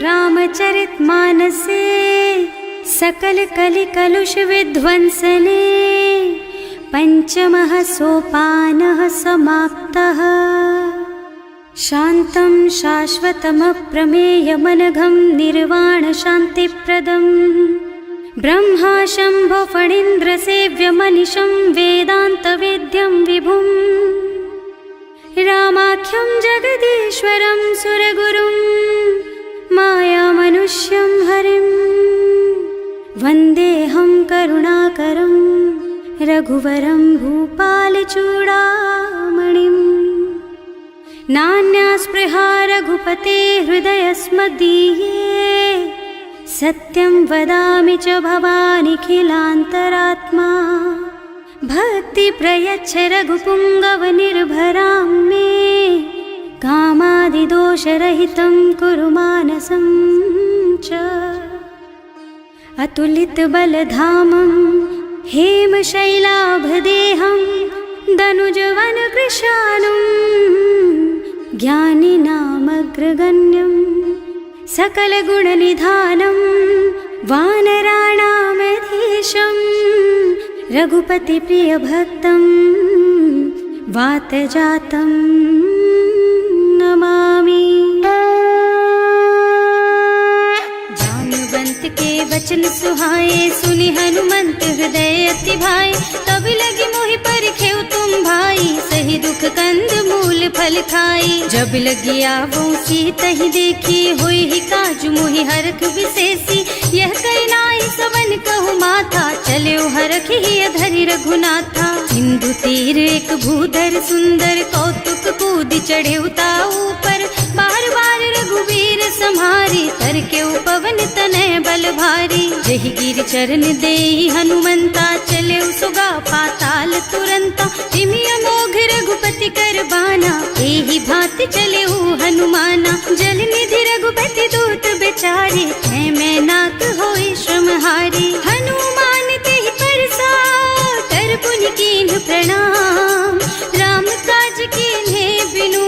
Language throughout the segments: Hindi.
रामचरितमानसे सकल कलि कलुष विध्वंसने पंचमः सोपानः समाप्तः। शान्तं शाश्वतमप्रमेयमनघं निर्वाण शान्तिप्रदं ब्रह्मा शम्भो फणीन्द्रसेव्यमनिशं वेदान्तवेद्यं विभुं रामाख्यं जगदीश्वरं सुरगुरुं मायामनुष्यं हरिं वन्देऽहं करुणाकरं रघुवरं भूपालचूडामणिम्। नान्या स्पृहा रघुपते हृदयस्मदीये सत्यं वदामि च भवानिखिलान्तरात्मा। भक्ति प्रयच्छ रघुपुङ्गवनिर्भरां मे कामादिदोषरहितं कुरु मानसं च। अतुलितबलधामं हेमशैलाभदेहं दनुजवनकृशानुं ज्ञानिनामग्रगण्यं सकलगुणनिधानं वानराणामधीशं रघुपतिप्रियभक्तं वातजातं नमामि। जानुवंत के वचन सुहाए सुनि हनुमंत हृदय अति भाए। तब लगी मोहि परखेउ तुम भाई सही दुख कंद मूल फल खाई। जब लगी आवो सीतहि देखी होई ही काजु मोहि हरख विशेषी। यह कई नाई सवन कहु माथा चले हरख ही धरि रघुनाथा। सिंधु तीर एक भूधर सुंदर कौतुक कूद चढ़े ताऊ पर। बार बार रघुवीर सम्हारी तर के पवन तनय बल भारी। जहि गिर चरण देहि हनुमंता चले सुगा पाताल तुरंता। तिमिय मोघ रघुपति कर बाना एहि भांति चले हनुमाना। जल निधि रघुपति दूत बेचारे है मैं नाक होई श्रमहारी। हनुमान तेहि परसा कर पुनि कीन्ह प्रणाम। राम काज कीन्हे बिनु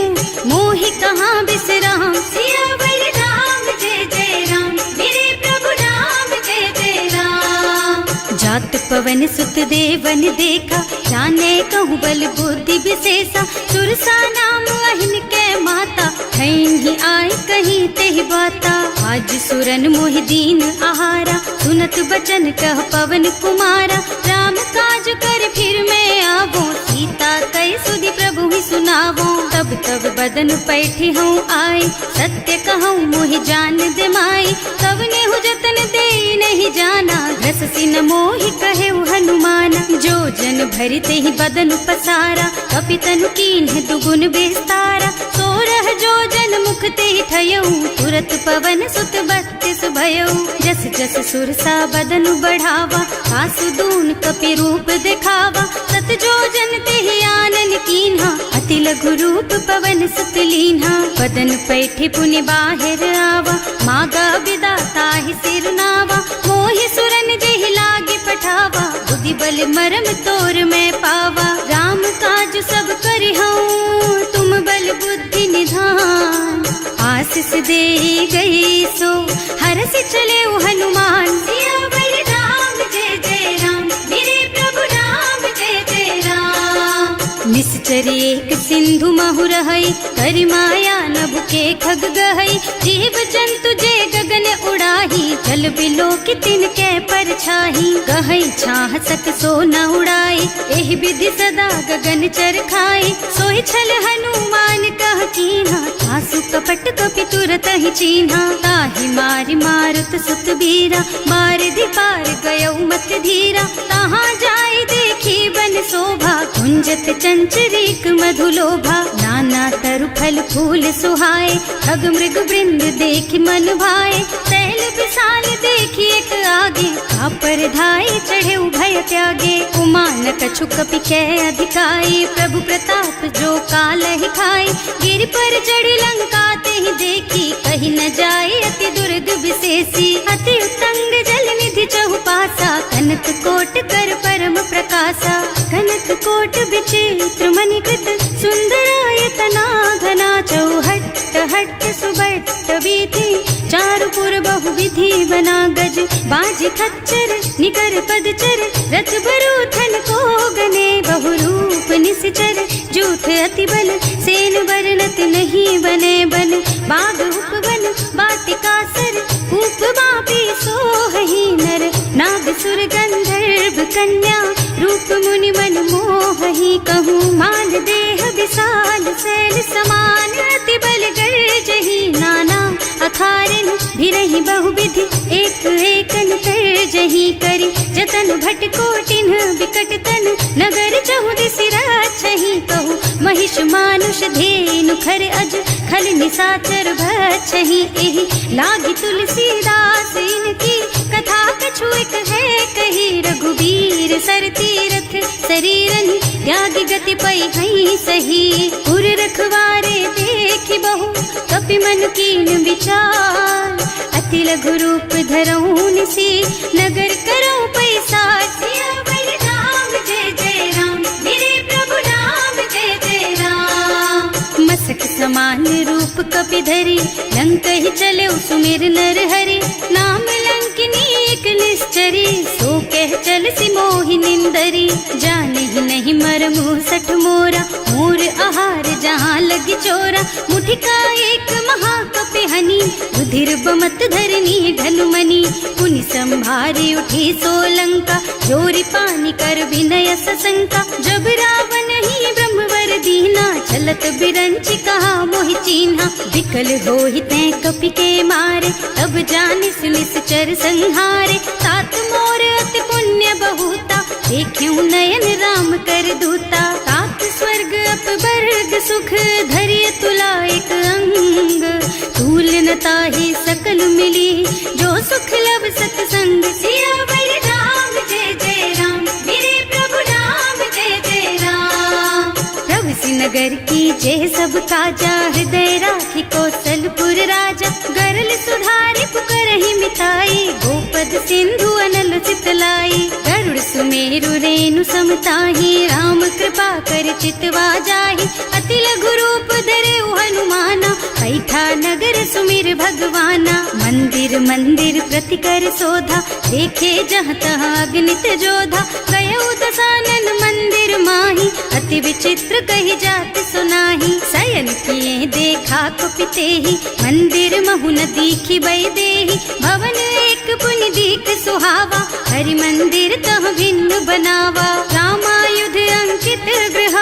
मोहि कहाँ बिसराम। सियावर राम जय जय राम मेरे प्रभु राम जय जय राम। जात पवन सुत देवन देखा जाने कहूँ बल बुद्धि विशेषा। सुरसा नाम अहिन के माता ही आय कहीं तेहि बाता। आज सुरन मोहि दीन आहारा सुनत बचन कह पवन कुमारा। राम काज कर फिर मैं आवो सीता कई सुधि प्रभु ही सुनावो। तब तब बदन पैठी हूँ आए सत्य कहूँ मोहि जान दे माई। तब नेहु जतन दे नहीं जाना घस सिन मोहि कहे हनुमाना। जो जन भरि तेहि बदन पसारा कपितनु कीन्ह दुगुन विस्तारा। सोरह जो जन मुख तेहि ठयऊ तुरत पवन सुत बत्तिस भयऊ। जस जस सुरसा बदन बढ़ावा कासु दून कपि रूप दिखावा। सत जो जन तेहि आनन कीन्हा अति लघु रूप पवन सुत लीन्हा। बदन पैठि पुनि बाहिर आवा मागा बिदा ताहि सिर नावा। मोहि सुरन जेहि लागे पठावा बुद्धि बल मरम तोर मैं पावा। राम काज सब करिहऊँ तुम बल बुद्धि निधान। आशीष दे गई सो हरसि चले हनुमान। सियावर राम जय जय राम मेरे प्रभु राम जय जय राम। निश्चर एक सिंधु महु रहई करि माया नभ के खग गहई। जीव जंतु जे गगन उड़ाही जल बिलो कि तिनके परछाही। गहई छाह सक सो न उड़ाई एहि विधि सदा गगन चर खाई। सोहि छल हनुमान कह कीन्हा आसु कपट कपि तुरत ही चीन्हा। ताहि मारि मारुत सुत बीरा बारिधि पार गयऊ मत धीरा। तहाँ जाय देखी बन शोभा कुंजत चंचरीक मधुलोभा। नाना तरु फल फूल सुहाए खग मृग वृंद देखि मन भाए। तैल विशाल देखी एक आगे पर धाई चढ़े भय त्यागे। उमान कछु कपि कै अधिकाई प्रभु प्रताप जो काल ही खाई। गिर पर चढ़ लंका तेहि देखी कहीं न जाए अति दुर्ग विशेषी। अति उत्तंग जल निधि चहुपासा कनक कोट कर परम प्रकाशा। कनक कोट विचित्र मणिकृत सुंदरायतना घना चौहट्ट हट्ट बट्ट बीती, चारुपुर बहुविधि बना गज, बाज खच्चर निकर पदचर, रथ बरूथन को गने, बहुरूप निश्चर, जूठ अति बल, सेन बरनत नहीं बने बन, बाग उपवन बाटिका सर, कूप बापी सोहहि नर, नाग सुर गंधर्व कन्या, रूप मुनि मन मोहहि, कहूँ मान देह विशाल शैल समान, अति बल गर्जहि नाना अखारिन, भिरहि बहुविधि एक एकन तरजहि करि, जतन भट कोटिन विकट तन, नगर चहुदिस राछहि, कहूँ महिष मानुष धेनु खर अज, खल निशाचर भक्षहि, एहि लागी तुलसीदास इनकी, कथा कछु एक है कही, रघुबीर सर तीरथ शरीरनि, त्यागी गति पै हई सही, उर रखवारे देखि बहु, कपि मन कीन विचार, अति लघु रूप धरऊं निसी, नगर करऊं पैसार, सियावर राम जय जय राम, मेरे प्रभु राम जय जय राम, मसक समान रूप कपि धरि, लंक ही चले सुमिर नर हरि, नाम लंकिनी एक निश्चरी, सो कह चल सी मोहि निंदरी, जाने ही नहीं मरमु सठ मोरा, मोर आहार जहाँ लगी चोरा, मुठिका एक महाकपि हनी, रुधिर बमत धरनी ढनुमनी, पुनि संभारी उठी सोलंका, जोरी पानी कर विनय सशंका, जब रावण ही ब्रह्मवर दीना, चलत बिरंची कहा मोहि चीन्हा, विकल होहि तै कपि के मारे, तब जानिस निश्चर संहारे, तात मोर अति पुण्य बहुता, देखियो नयन राम कर दूता, तात स्वर्ग अपवर्ग सुख, धरिय तुला एक अंग, तूल न ताहि सकल मिली, जो सुख लब सतसंग, सियावर राम जय जय राम, मेरे प्रभु राम जय जय राम, प्रभु सि नगर की जय सब काजा, हृदय राखी कौशलपुर राजा, गरल सुधारि पुकारहि मिताई, गोपद सिंधु अनल चितलाई, गरुड़ सुमेरु रेणु समताहि, राम कृपा कर चितवा जाहि, अति लघु रूप धरे हनुमाना, बैठा नगर सुमिर भगवाना, मंदिर मंदिर प्रति कर शोधा, देखे जहाँ तहाँ अगणित जोधा, गयो दसानन मंदिर माही, अति विचित्र कही जात सुनाही, शयन किए देखा कुपिते ही, मंदिर महु न दीखी बई देही, भवन एक पुनि दीख सुहावा, हरि मंदिर तह भिन्न बनावा, रामायुध अंकित गृह,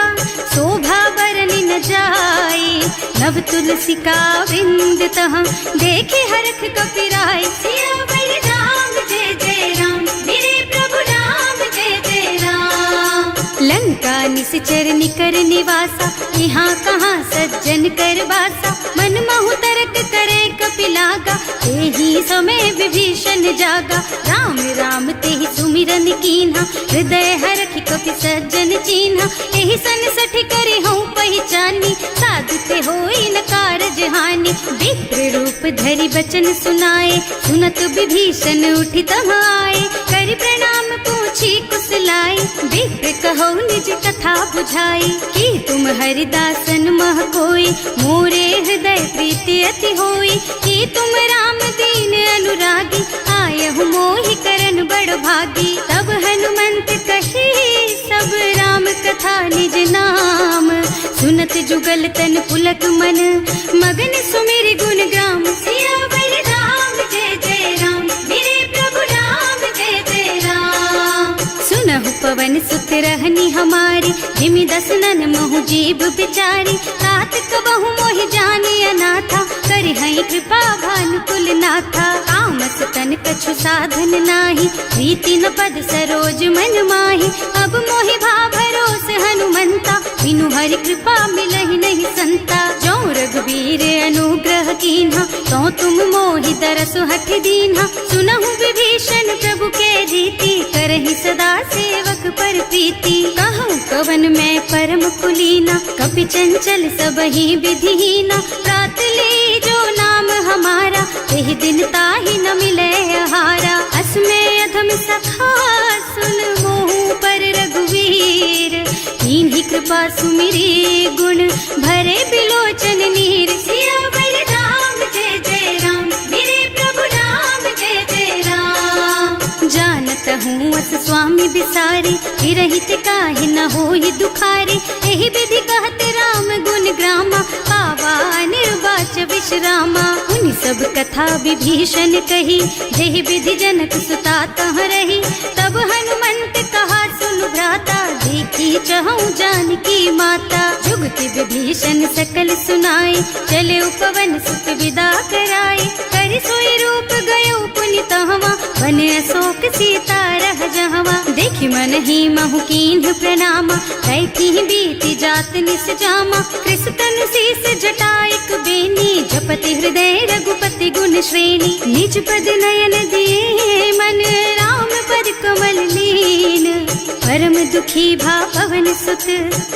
शोभा बरनि न जाई, नव तुलसी का वृंद तह, देखे हरख कपिराई, सियावर राम जय जय राम, मेरे प्रभु राम जय जय राम, लंका निश्चर निकर निवासा, यहाँ कहाँ सज्जन कर वासा, मन महु तरक करे कपिलागा, तेहि समय विभीषण जागा, राम राम तेहि सुमिरन कीन्हा, हृदय हरखि कपि सज्जन चीन्हा, एहि सन सठ करे हूँ पहचानी, साधु ते होई न कारज हानि, विप्र रूप धरि बचन सुनाए, सुनत विभीषण उठि तहाँ आए, करि प्रणाम पूछी कुशलाई, विप्र कहो निज कथा बुझाई, कि तुम हरिदासन मह कोई, मोरे हृदय प्रीति अति होई, कि तुम राम दीन अनुरागी, आयहु मोहि करन बड़ भागी, तब हनुमंत कही सब राम कथा निज नाम, सुनत जुगल तन पुलक मन, मगन सुमिर गुण ग्राम, सियावर राम जय जय राम, मेरे प्रभु राम जय जय राम, सुनहु पवन सुत रहनी हमारी, जिमि दसनन महु जीव बिचारी, तात कबहु मोहि जानि अनाथा, करि हई कृपा भानुकुल नाथा, तामस तन कछु साधन नाही, प्रीति न पद सरोज मन माही, अब मोहि भा भरोस हनुमंता, बिनु हरि कृपा मिलहि नहीं संता, जो रघुबीर अनुग्रह कीन्हा, तो तुम मोहि दरसु हठ दीन्हा, सुनहु विभीषण प्रभु के रीति, करहि सदा सेवक पर प्रीति, कहूँ कवन मैं परम कुलीना, कपि चंचल सबहि विधिहीना, प्रात ले जो नाम हमारा, तेहि दिन ताहि न मिले आहारा, असमय अधम सखा सुन मोहु पर रघुवीर, कीन्ही कृपा सुमिरी गुण भरे बिलोचन नीर, सियावर राम सारी, विरहित काहे न होई दुखारी। एहि विधि कहते राम गुण ग्रामा, पावा निर्वाच विश्रामा। उन सब कथा विभीषण कही, जेहि विधि जनक सुता तह रही। तब हनुमंत कहा सुनु भ्राता, देखी चहु जानकी माता। जुगति विभीषण सकल सुनाए, चले उपवन सुत विदा कराए। कर सोई रूप गयो पुनि तहवा, बने अशोक सीता रह जहवा। देखि मन ही महु कीन्ह प्रणामा, कैथी बीति जात निस जामा। कृष तनु शीस जटाइक बेनी, जपति हृदय रघुपति गुण श्रेणी। निज पद नयन दिए मन, राम पद कमल लीन। परम दुखी भा पवन सुत,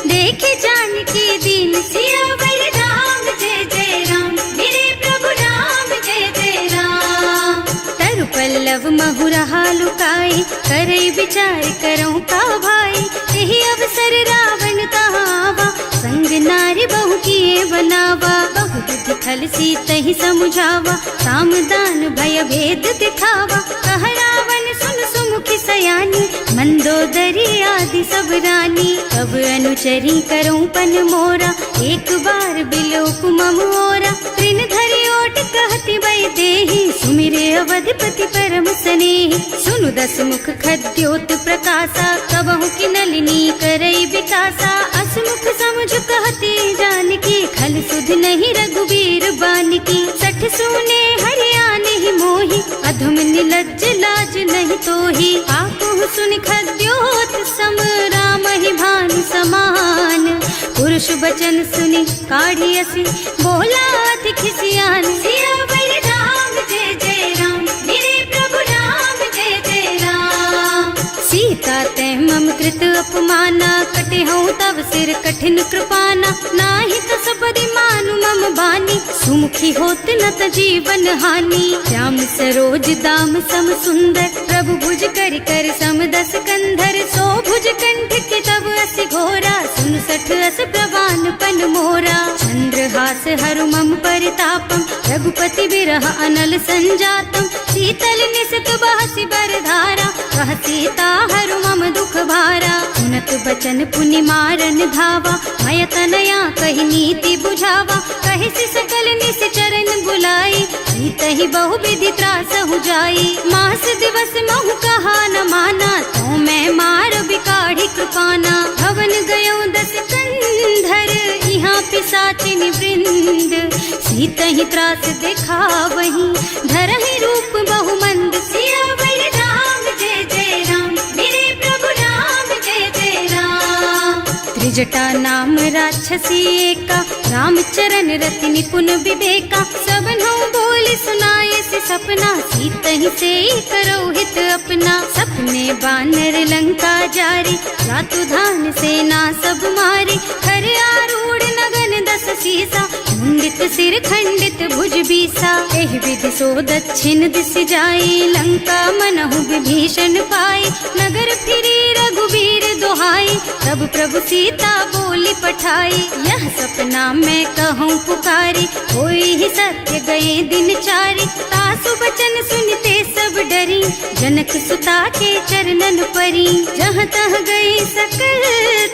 देखे जानकी दीन। सियावर राम जय जय राम, मेरे प्रभु राम जय जय राम। तरु पल्लव महुरहा लुकाई, करई विचार करऊं का भाई। यही अवसर रावण तहावा, संग नारी बहु किए बनावा। बहु बुद्धि खल सीतहि समुझावा, साम दान भय भेद दिखावा। कह रावण सुन सुमुखी सयानी, मंदोदरी आदि सब रानी। अब अनुचरी करऊं पन मोरा, एक बार बिलोक मम ओरा। तृण धरि ओट कहति वै देहि, सुमिरे अवधिपति परम स्नेहि। सुनु दस मुख खद्योत प्रकाशा, कबहु की नलिनी करई विकासा। असमुख समुझ कहती जानकी, खल सुध नहीं रघुबीर बानकी। सठ सूने हरियाणा ही मोहि, अधम निलज्ज लाज नहीं तोहि। आपुह सुन खद्योत सम, राम ही भानु समान। पुरुष बचन सुनि काढ़ी असी, बोला अति खिसियान। सियावर राम जय जय राम, मेरे प्रभु राम जय जय राम। सीता तै मम कृत अपमाना, कटे हूँ तव सिर कठिन कृपाना। नाही कसपदि मानु मम बानी, सुमुखी होत न त जीवन हानि। श्याम सरोज दाम सम सुंदर, प्रभु भुज कर कर सम दस कंधर। सो भुज कंठ के तब अस घोरा, सुन सठ अस प्रवान पन मोरा। चंद्रहास हरु मम परितापम, रघुपति बिरह अनल संजातम। शीतल निसत बहसि बरधारा, कह सीता हरु मम दुख भारा। सुनत बचन पुनि मारन धावा, मय तनया कहि नीति बुझावा। कहि सि सकल निस चरण बुलाई, सीतहि बहु विधि त्रासहु जाई। मास दिवस महु कहा न माना, तो मैं मार बिकाढ़ी कृपाना। भवन गयो दस कंधर, यहाँ पिशाचिनि वृंद। सीतहि त्रास दिखावहि, धरहि रूप बहु मंद। सियावर राम जय जय राम, मेरे प्रभु राम जय जय राम। त्रिजटा नाम राक्षसी एका, राम चरण रति निपुण विवेका। सबनों बोल सुनाए से सपना, सीतहि से करो हित अपना। सपने बानर लंका जारी, रातु धान सेना सब मारी। खर आरूढ़ नगन दस सीसा, मुंडित सिर खंडित भुज बीसा। एहि विधि सो दक्षिण दिस जाई, लंका मनहु विभीषण पाई। नगर फिरी रघुबीर दुहाई, तब प्रभु सीता बोली पठाई। यह सपना मैं कहूँ पुकारी, होई ही सत्य गए दिन चारि। तासु बचन सुनते सब डरी, जनक सुता के चरणन परी। जहाँ तह गई सकल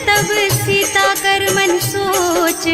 तब सीता कर मन सोच।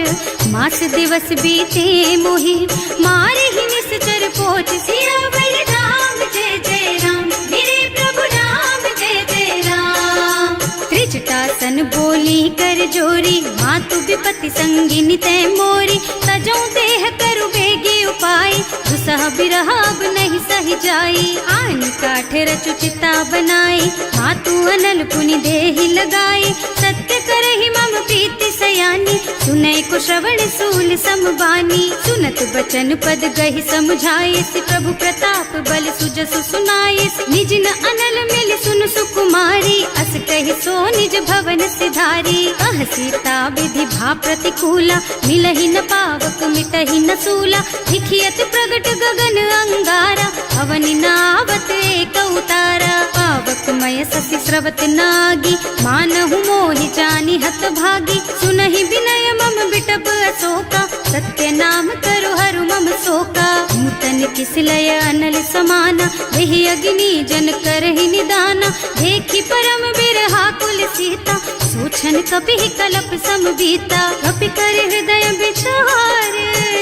मास दिवस बीते मोहि, मारे ही निश्चर पोच। सियावर राम जय जय राम, मेरे प्रभु राम जय जय राम। त्रिजटा सन बोली कर जोरी, मातु विपति संगिनी तै मोरी। तजो देह करु बेगी उपाय, दुसह बिरह अब नहीं सही जाई। आन काठ रचु चिता बनाई, मातु अनल पुनि देहि लगाई। सत्य करहि मम प्रीति सयानी, सुनै को श्रवण सूल समबानी। सुनत बचन पद गहि समुझाए, प्रभु प्रताप बल सुजसु सुनाए। निज न अनल मिल सुन सुकुमारी, अस कहि सो निज भवन सिधारी। कह सीता विधि भा प्रतिकूला, मिलहि न पावक मिटहि न सूला। लिखियत प्रगट गगन अंगारा, अवनि नावत एक उतारा। पावक मय ससि स्रवत नागी, मानहु मोहि जानि हत भागी। सुनहि विनय मम बिटप अशोका, सत्य नाम करु हरु मम शोका। नूतन किसलय अनल समाना, वही अग्नि जन करहि निदाना। देखी परम बिरहा कुल सीता, सोचन कपि कलप सम बीता। कपि कर हृदय विचार,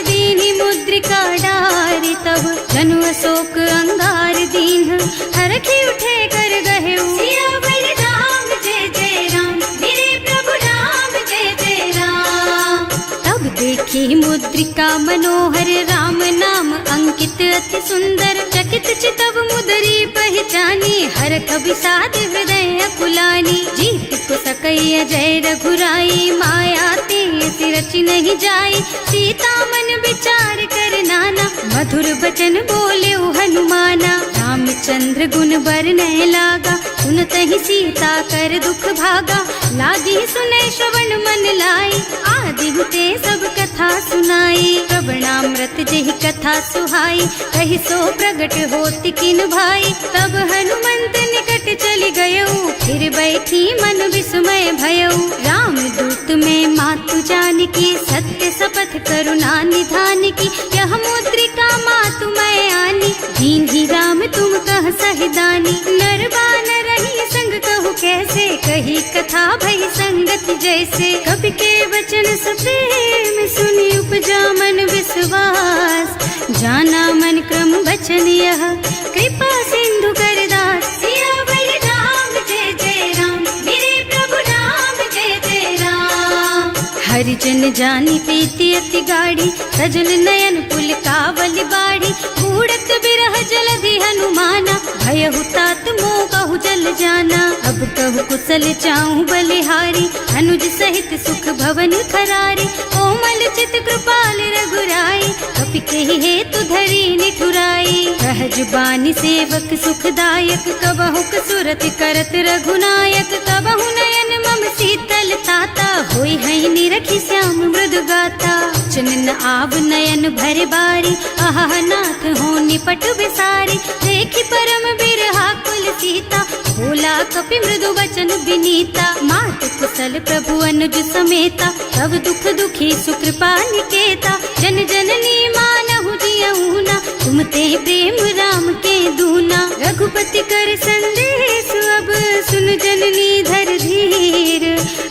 दीनी मुद्रिका डारी। तब जनु अशोक अंगार दीन, हरखी उठे कर गहे सियावर राम जय जय राम, मेरे प्रभु राम जय जय राम। तब देखी मुद्रिका मनोहर, राम नाम अंकित अति सुंदर। चकित चितव मुदरी पहचानी, हरख विषाद हृदय अकुलानी। जीत को सकैया जय रघुराई, माया ते रचि नहीं जाई। सीता मन विचार कर नाना, मधुर बचन बोले हनुमाना। रामचंद्र गुण बरनय लागा, सुनतहि सीता कर दुख भागा। लागी सुने श्रवण मन लाई, आदि हुते सब कथा सुनाई। प्रवणामृत जेहि कथा सुहाई, कहि सो प्रगट होति किन भाई। तब हनुमंत निकट चली गयऊ, फिर बैठी मन विस्मय भयऊ। राम दूत में मातु जानकी, सत्य शपथ करुणा निधान की। यह मुद्रिका मातु मैं आनी, दीन्ही राम तुम कह सहिदानी। नर बानर रही संग कहु कैसे, कही कथा भई संगति जैसे। कवि के वचन सप्रेम सुनि उपजा मन विश्वास। जाना मन क्रम वचन यह, कृपा सिंधु कर दास। सियावर राम जय जय राम, मेरे प्रभु राम जय जय राम। हरिजन जानी प्रीति अति गाढ़ी, सजल नयन पुल कावल बाढ़ी। बूढ़त बिरह जलधि हनुमाना, भयहु तात मोह कहु जल जाना। अब कहु कुशल चाहूं बलिहारी, अनुज सहित सुख भवन खरारी। कोमल चित कृपाल रघुराई, कपि कहि हेतु धरी निठुराई। सहज बानी सेवक सुखदायक, कबहु कसुरत करत रघुनायक। कबहु नयन मम शीतल ताता, होई है निरखी श्याम मृदु गाता। चनन आव नयन भर बारी, आहा नाथ हो निपट विसारी। देखी परम बिरहा कुल सीता, बोला कपि मृदु वचन विनीता। मात कुशल प्रभु अनुज समेता, तब दुख दुखी सुकृपा निकेता। जन जननी मानहु जियऊना, तुम ते प्रेम राम के दूना। रघुपति कर संदेश अब सुन जननी धर धीर।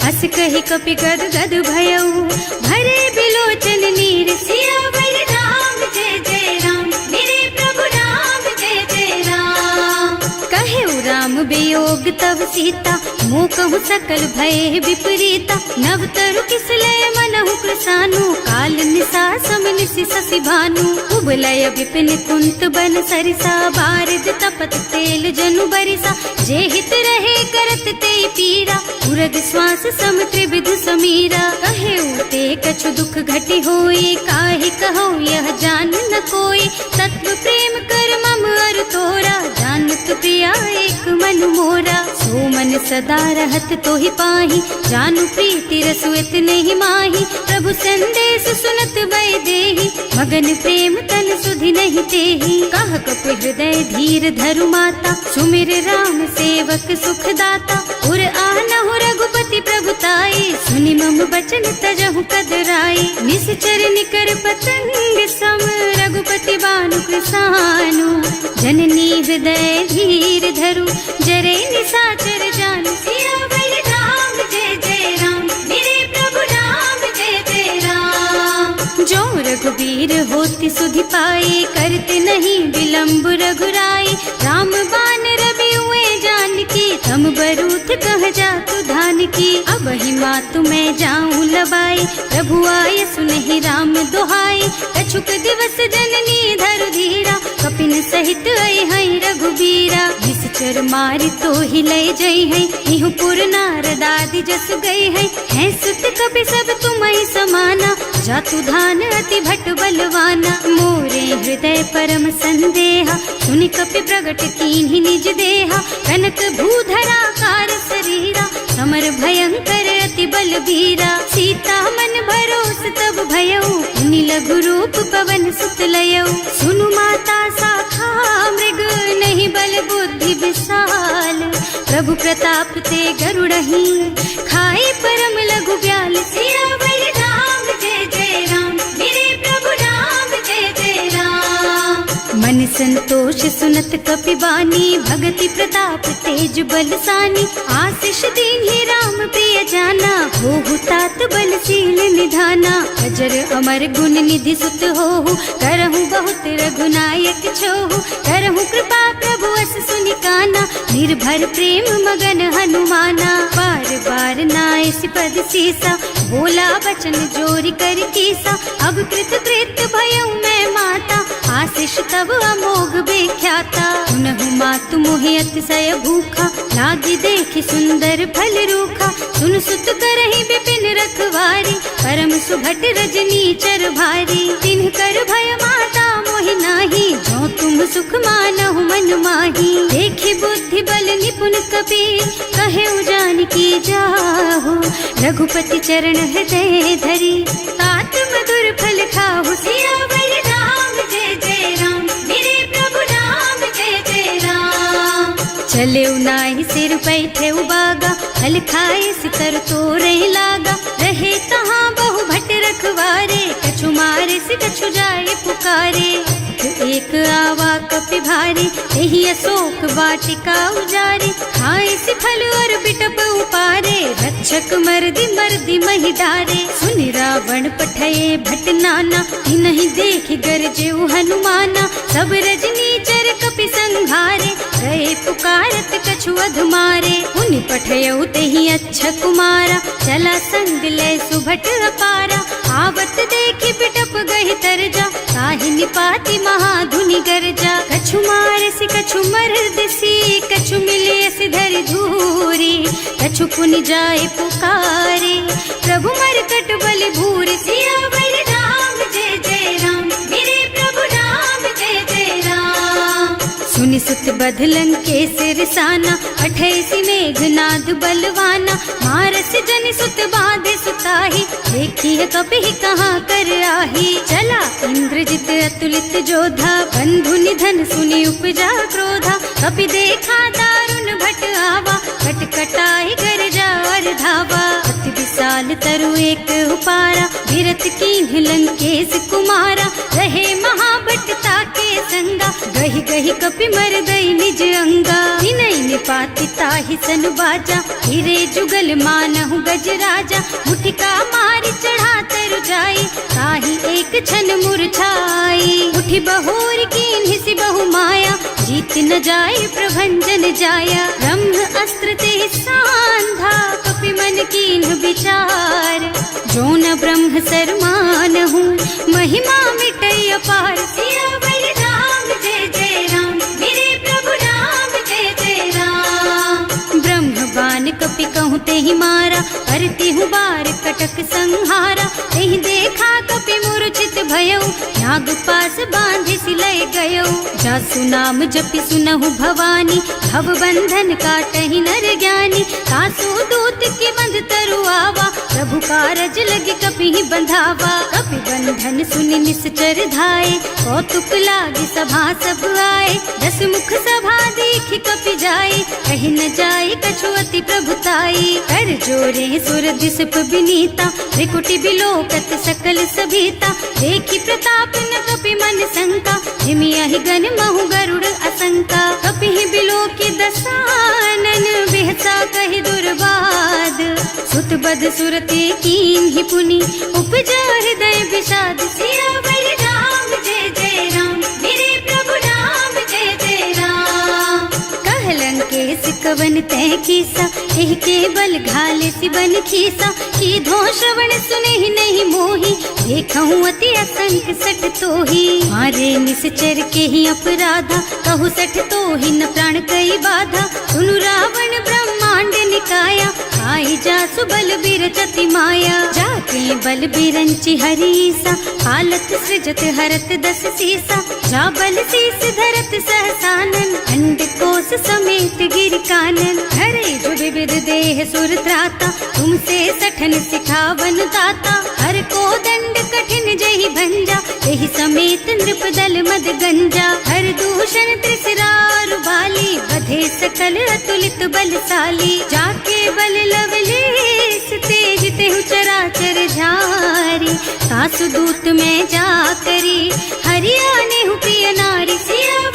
हस कहि कपि गद गद भयऊ, भरे बिलोचन नीर। सियावर राम जय जय राम, मेरे प्रभु राम जय जय राम। कहे राम वियोग तब सीता, मोह कहु सकल भय विपरीता। नव तरु किसलय मनहु कृसानु, काल निसा सम निसि शशि भानु। उबलय विपिन कुंत बन सरिसा, बारिज तपत तेल जनु बरिसा। जे हित रहे करत ते पीरा, उरग श्वास सम त्रिविध समीरा। कहे ते कछु दुख घटी होई, काहे कहो यह जान न कोई। तत्व प्रेम कर मम अर तोरा, जानत प्रिया एक मन मोरा। सो मन सदा रहत तोहि पाही, जानु प्रीति रसु इतने माही। प्रभु संदेश सुनत भय देहि, मगन प्रेम तन सुधि नहीं तेहि। कह कपि हृदय धीर धरु माता, सुमिर राम सेवक सुख दाता। उर आनहु रघुपति प्रभुताई, सुनि मम बचन तजहु कदराई। निश्चर निकर पतंग सम, रघुपति बानु कृसानु। जननी हृदय धीर धरु, जरे निशाचर जानु। सियावर राम जय जय राम, मेरे प्रभु राम जय जय राम। जो रघुबीर होति सुधि पाई, करते नहीं विलम्ब रघुराई। राम बान रवि हुए जानकी, तम बरूथ कह जातु धान की। अब ही मातु मैं जाऊं लबाई, प्रभु आय सुनहि राम दोहाई। कछुक दिवस जननी धरु धीरा, कपिन सहित आई है रघुबीरा। निश्चर मारि तो ही लय जई है, इहु पुर नारद आदि जस गई है। हैं सुत कपि सब तुम्हि समाना, जातु धान अति भट बलवाना। मोरे हृदय परम संदेहा, सुनि कपि प्रगट कीन्हि निज देहा। कनक भूधरा कार शरीरा, समर भयंकर अति बलबीरा। सीता मन भरोस तब भयऊ, मुनि लघु रूप पवन सुत लयऊ। सुनु माता शाखा मृग, नहीं बल बुद्धि विशाल। प्रभु प्रताप ते गरुड़हि, खाए परम लघु ब्याल। सियावर राम जय जय राम, मेरे प्रभु राम जय जय राम। संतोष सुनत कपिबानी, भगति प्रताप तेज बलसानी। आशीष दीन्हि राम प्रिय जाना, होहु तात बलशील निधाना। अजर अमर गुण निधि सुत होहु, करहु बहुत रघुनायक छोहु। करहु कृपा प्रभु अस सुनि काना, निर्भर प्रेम मगन हनुमाना। बार बार नाइस पद सीसा, बोला बचन जोरी कर कीसा। अब कृत कृत भयउ मैं माता, आशीष तब अमोघ बेख्याता। सुनहु मातु मोहि अतिशय भूखा, लागी देखि सुंदर फल रूखा। सुन सुत करहि विपिन रखवारी, परम सुभट रजनी चर भारी। तिन्ह कर भय माता मोहि नाही, जो तुम सुख मानहु मन माही। देखि बुद्धि बल निपुण कपीर, कहे जानकी जाहु। रघुपति चरण हृदय धरी, तात मधुर फल खाहु। सियावर राम जय जय राम, मेरे प्रभु राम जय जय राम। चले नाहि सिर पैठे उबागा, फल खाए सितर तोरे लागा। रहे तहाँ बहु भट रखवारे, कछु मारे से कछु जाए पुकारे। एक आवा कपि भारी, यही अशोक वाटिका उजारी। खाए से फल और बिटप उपारे, रक्षक मर्दी मर्दी महि डारे। सुनि रावण पठये भट नाना, तिन्हि देखि गरजेउ हनुमाना। सब रजनी चर कपि संघारे, गए पुकारत कछु अधमारे। उनि पठयउ तेहि अच्छा कुमारा, चला संग लय सुभट अपारा। आवत देखि बिटप गहि तरजा, ताहि निपाति महाधुनि गरजा। कछु मारसि कछु मरदसी, कछु मिलियसि धरि धूरी। कछु पुनि जाए पुकारे, प्रभु मरकट बल भूरि। सियावर राम जय जय राम, मेरे प्रभु राम जय जय राम। सुनि सुत बधलन के सिरसाना, अठैसी मेघनाद बलवाना। मारस जन सुत बाधे सुताही, देखी है कपि कहाँ कर आही। चला इंद्रजित अतुलित जोधा, बंधु निधन सुनि उपजा क्रोधा। कपि देखा दारुण भट आवा, कटकटाई गरजा और धावा। अति विशाल तरु एक उपारा, गिरत कीन्ह लंकेश कुमारा। रहे महाभट ताके संगा, गहि गहि कपि मर गई निज अंगा। तिनहि निपाति ताहि सन बाजा, हिरे जुगल मानहु गज राजा। मुठिका मारि चढ़ा तरु जाई, ताहि एक छन मुरझाई। उठि बहोर कीन्हि सि बहु माया, जीत न जाय प्रभंजन जाया। ब्रह्म अस्त्र ते सांधा, कपि मन कीन्ह विचार। जो न ब्रह्म सरमानहु, महिमा मिटै अपार। सियावर राम जय जय राम, मेरे प्रभु राम जय जय राम। ब्रह्म बान कपि कहूँ तेहि मारा, करती हूँ बार कटक संहारा। तेहि देखा कपि मूर्छित भयउ, नाग पास बांधि सिलय गयउ। जासु नाम जपि सुनहु भवानी, भव बंधन काटहि नर ज्ञानी। कासु दूत के बंध तरु आवा, प्रभु कारज लगे कपि ही बंधावा। कपि बंधन सुनि निश्चर धाये, कौतुक लागी सभा सब आए। दस मुख सभा देखि कपि जाए, कहि न जाए कछु अति प्रभुताई। कर जोरे सुर दिसप विनीता, त्रिकुटी बिलोकत सकल सभीता। देखि प्रताप न कपि मन शंका, हिमियहि गन महु गरुड़ असंका। कपि ही बिलोकि दसानन, बिहसा कहि दुर्बाद। सुत बद सुरते कीन्हि पुनि, उपजा हृदय विषाद। सियावर राम जय जय राम, मेरे प्रभु राम जय जय राम। कहलन केस कवन तह कीसा, एह के बल घाले सिबन खीसा। की धो श्रवण सुने नहीं मोही, देखहूँ अति असंख सठ तोही। मारे निश्चर के ही अपराधा, कहु सठ तोही न प्राण कई बाधा। सुनु रावण ब्रह्मांड निकाया, आई जासु बल बिरचति माया। जाके बल बिरंचि हरीसा, हालत सृजत हरत दस सीसा। जा बल शीस धरत सहसानन, अंड कोस समेत गिर कानन। हरे जो विविध देह सुर त्राता, तुमसे सठन सिखावन दाता। हर को दंड कठिन जहि भंजा, यही समेत नृप दल मद गंजा। हर दूषण त्रिसरार बाली, बधे सकल अतुलित बलशाली। जाके बल लवलेस तेज तेहु चराचर झारी। सासु दूत में जा करी, हरियाणे हु प्रिय नारी। सिया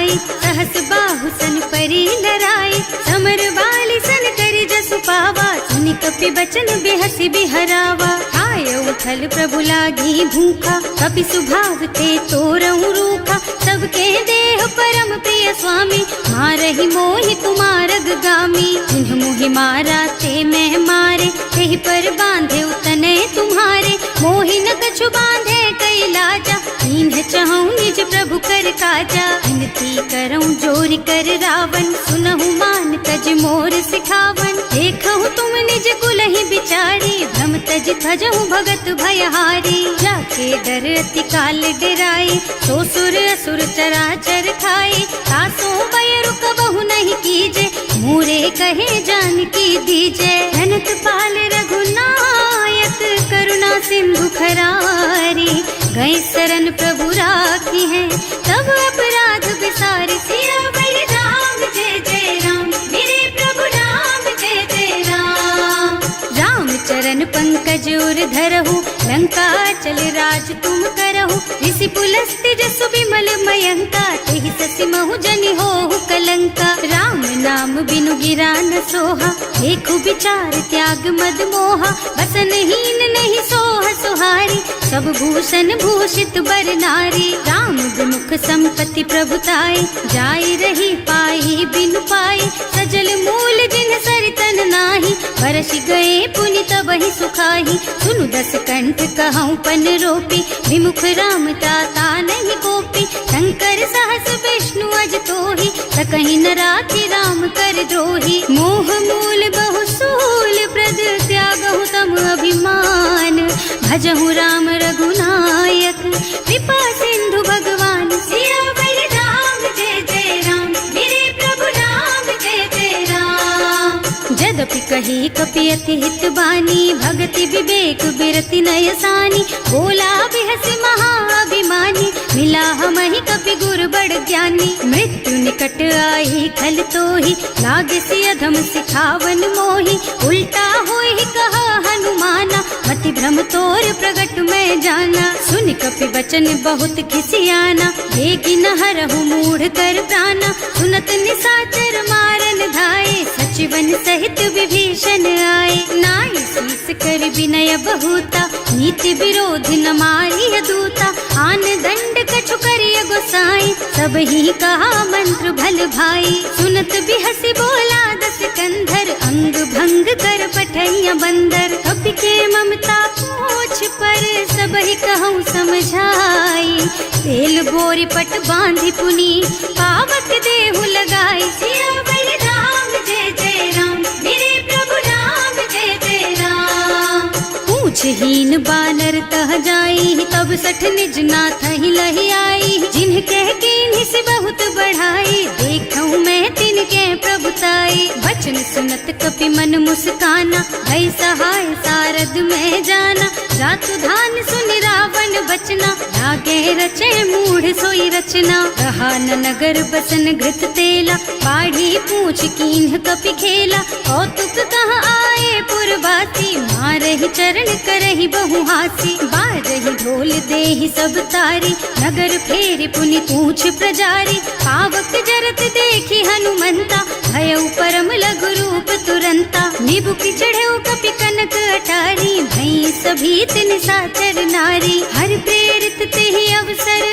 आई, सहस बाहु सन परी नराई, समर बाली सन करी जसु पावा, सुनि कपि बचन बेहसी बिहरावा। आय उठल प्रभु लागी भूखा, कपि सुभाव ते तोरहु रूखा, सबके देह परम प्रिय स्वामी, मारहि मोहि कुमारग गामी। जिन्ह मोहि मारा ते मैं मारे, तेहि पर बांधे उतने तुम्हारे, मोहि न कछु बांधे कई लाजा, इन्ह चहु निज प्रभु कर काजा। विनती करऊं जोरि कर रावण, सुनहु मान तज मोर सिखावन, देखहु तुम निज कुलहि बिचारी, भ्रम तज थजहु भगत भयहारी। जाके डर अति काल डराई, सो सुर असुर चराचर खाए, तासो बयरु कबहु नहीं कीजे, मूरे कहे जानकी दीजे। धनत पाल रघुनायक, करुणा सिंधु खरारी, गए शरण प्रभु राखी है, तब अपराध बिसारी। सियावर राम जय जय राम, मेरे प्रभु राम जय जय राम। राम चरण पंकज उर धरहु, लंका चल राज तुम करहु, ऋषि पुलस्त्य जसु विमल मयंका, तेहि ससि महु जनि होहु कलंका। राम नाम बिनु गिरा न सोहा, देखु विचार त्याग मद मोहा, बसन हीन नहीं सोह सुहारी, सब भूषण भूषित बर नारी। राम विमुख संपत्ति प्रभुताई, जाई रही पाई बिनु पाई, सजल मूल जिन सरितन नाही, बरस गए पुनि तबहि सुखाही। सुनु दस कंठ कहऊँ पन रोपी, विमुख राम ताता नहीं कोपी, शंकर सहस विष्णु अज तोहि, सकहि न राखी राम कर द्रोही। मोह मूल बहु सूल प्रद, त्यागहु तम अभिमान, भजहु राम रघुनायक, कृपा सिंधु भगवान। सियावर राम जय जय राम, मेरे प्रभु राम जय जय राम। जदपि कही कपि अति हित बानी, भगति विवेक बिरति नय सानी, बोला बिहस महाअभिमानी, मिला हमहि कपि गुर बड़ ज्ञानी। मृत्यु निकट आई खल तोहि, लागे सि अधम सिखावन मोहि, उल्टा होहि कहा हनुमाना, मति भ्रम तोर प्रगट में जाना। सुनि कपि बचन बहुत खिसियाना, देगी न हरहु मूढ़ कर प्राणा, सुनत निसाचर मारन धाये, सचिवन सहित विभीषण आए। नाई शीस कर विनय बहुता, नीति विरोध न मारिय दूता, आन दंड कछु करिय गोसाई, सब ही कहा मंत्र भल भाई। सुनत बिहसी बोला दस कंधर, अंग भंग कर पठैया बंदर, कपि के ममता पूछ पर, सब ही कहूँ समझाई। तेल बोरी पट बांधि पुनी, पावक देहु लगाई। सियावर राम जय जय राम, मेरे प्रभु राम जय जय राम। पूछहीन बानर तह जाई, तब सठ निज नाथ ही लही आई, जिन्ह कह कीन्हि से बहुत बढ़ाई, देखऊँ मैं तिनके प्रभुताई। वचन सुनत कपि मन मुस्काना, भई सहाय सारद में जाना, जातु धान सुनि रावण बचना, लागे रचे मूढ़ सोई रचना। रहा न नगर बसन घृत तेला, बाढ़ी पूछ कीन्ह कपि खेला, कौतुक कह आए पुरवासी, मारहि चरण करहि बहु हासी। बारहि ढोल देहि सब तारी, नगर फेरि पुनि पूछ प्रजारी, पावक जरत देखि हनुमंता, भयउ परम लघु रूप तुरंता। निबुकि चढ़ऊ कपि कनक अटारी, भई सभीत निसाचर नारी, हर प्रेरित तेहि अवसर,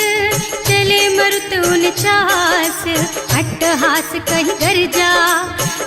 चले मरुत उनचास, अट्टहास कहि गर्जा,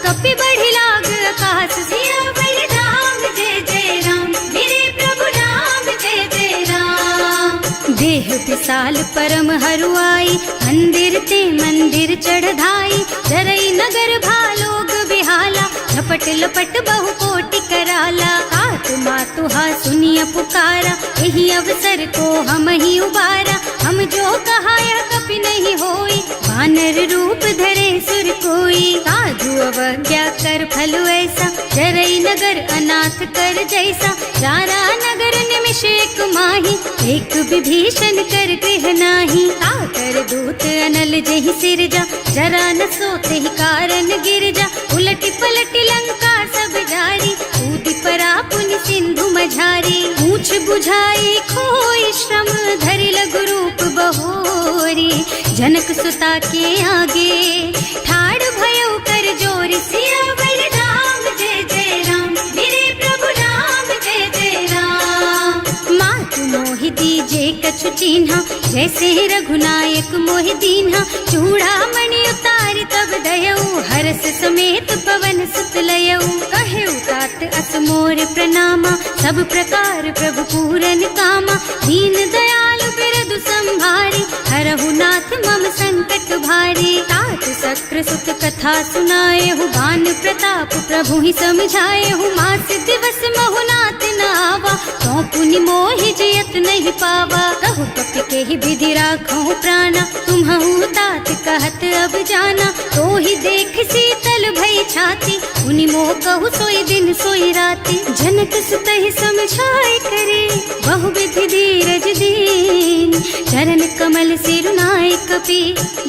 कपि बढ़ि लाग आकाश। सियावर राम जय जय राम, मेरे प्रभु राम जय जय राम। देह विशाल परम हरुआई, मंदिर ते मंदिर चढ़धाई, जरई नगर भालोग बिहाला, झपट लपट बहु कोटि कराला। आत्मा तुहा सुनिय पुकारा, यही अवसर को हम ही उबारा, हम जो कहा यह कपि नहीं होई, वानर रूप धरे सुर कोई। साधु अवज्ञा कर फल ऐसा, जरई नगर अनाथ कर जैसा, सारा नगर निमिष एक माही, एक विभीषण कर गृह नाही। आकर दूत अनल जहि सिरजा, जरा न सोते ही कारण गिर जा, उलटी पलटी लंका सब जारी, कूदी परा पुनि सिंधु मझारी। पूछ बुझाई खोई श्रम, धरि लघु रूप बहोरी, जनक सुता के आगे ठाड़ भयो कर जोर सियावर राम जय जय राम मेरे प्रभु राम जय जय राम। मात मोहि दीजे कछु चिन्हा जैसे रघुनायक मोहि दीन्हा चूड़ा मणि उतार तब दयऊ हरस समेत पवन सुत लयऊ कहे तात अस मोर प्रणामा सब प्रकार प्रभु पूरन कामा दीन दयालु बिरदु संभारी हरहु नाथ मम संकट भारी। तात सक्र सुत कथा सुनाए हूँ बान प्रताप प्रभु ही समझाए हूँ मास दिवस महु नाथ न आवा तो पुनि मोहि जयत नहीं पावा कहु कपि के ही विधि राखो प्राणा तुम्हु तात कहत अब जाना तो ही देख शीतल भई छाती उनि मोह कहु सोई दिन सोई राती जनक सुत ही समझाए करे बहु विधि धीरज दीन चरण कमल सिरुनाए कपि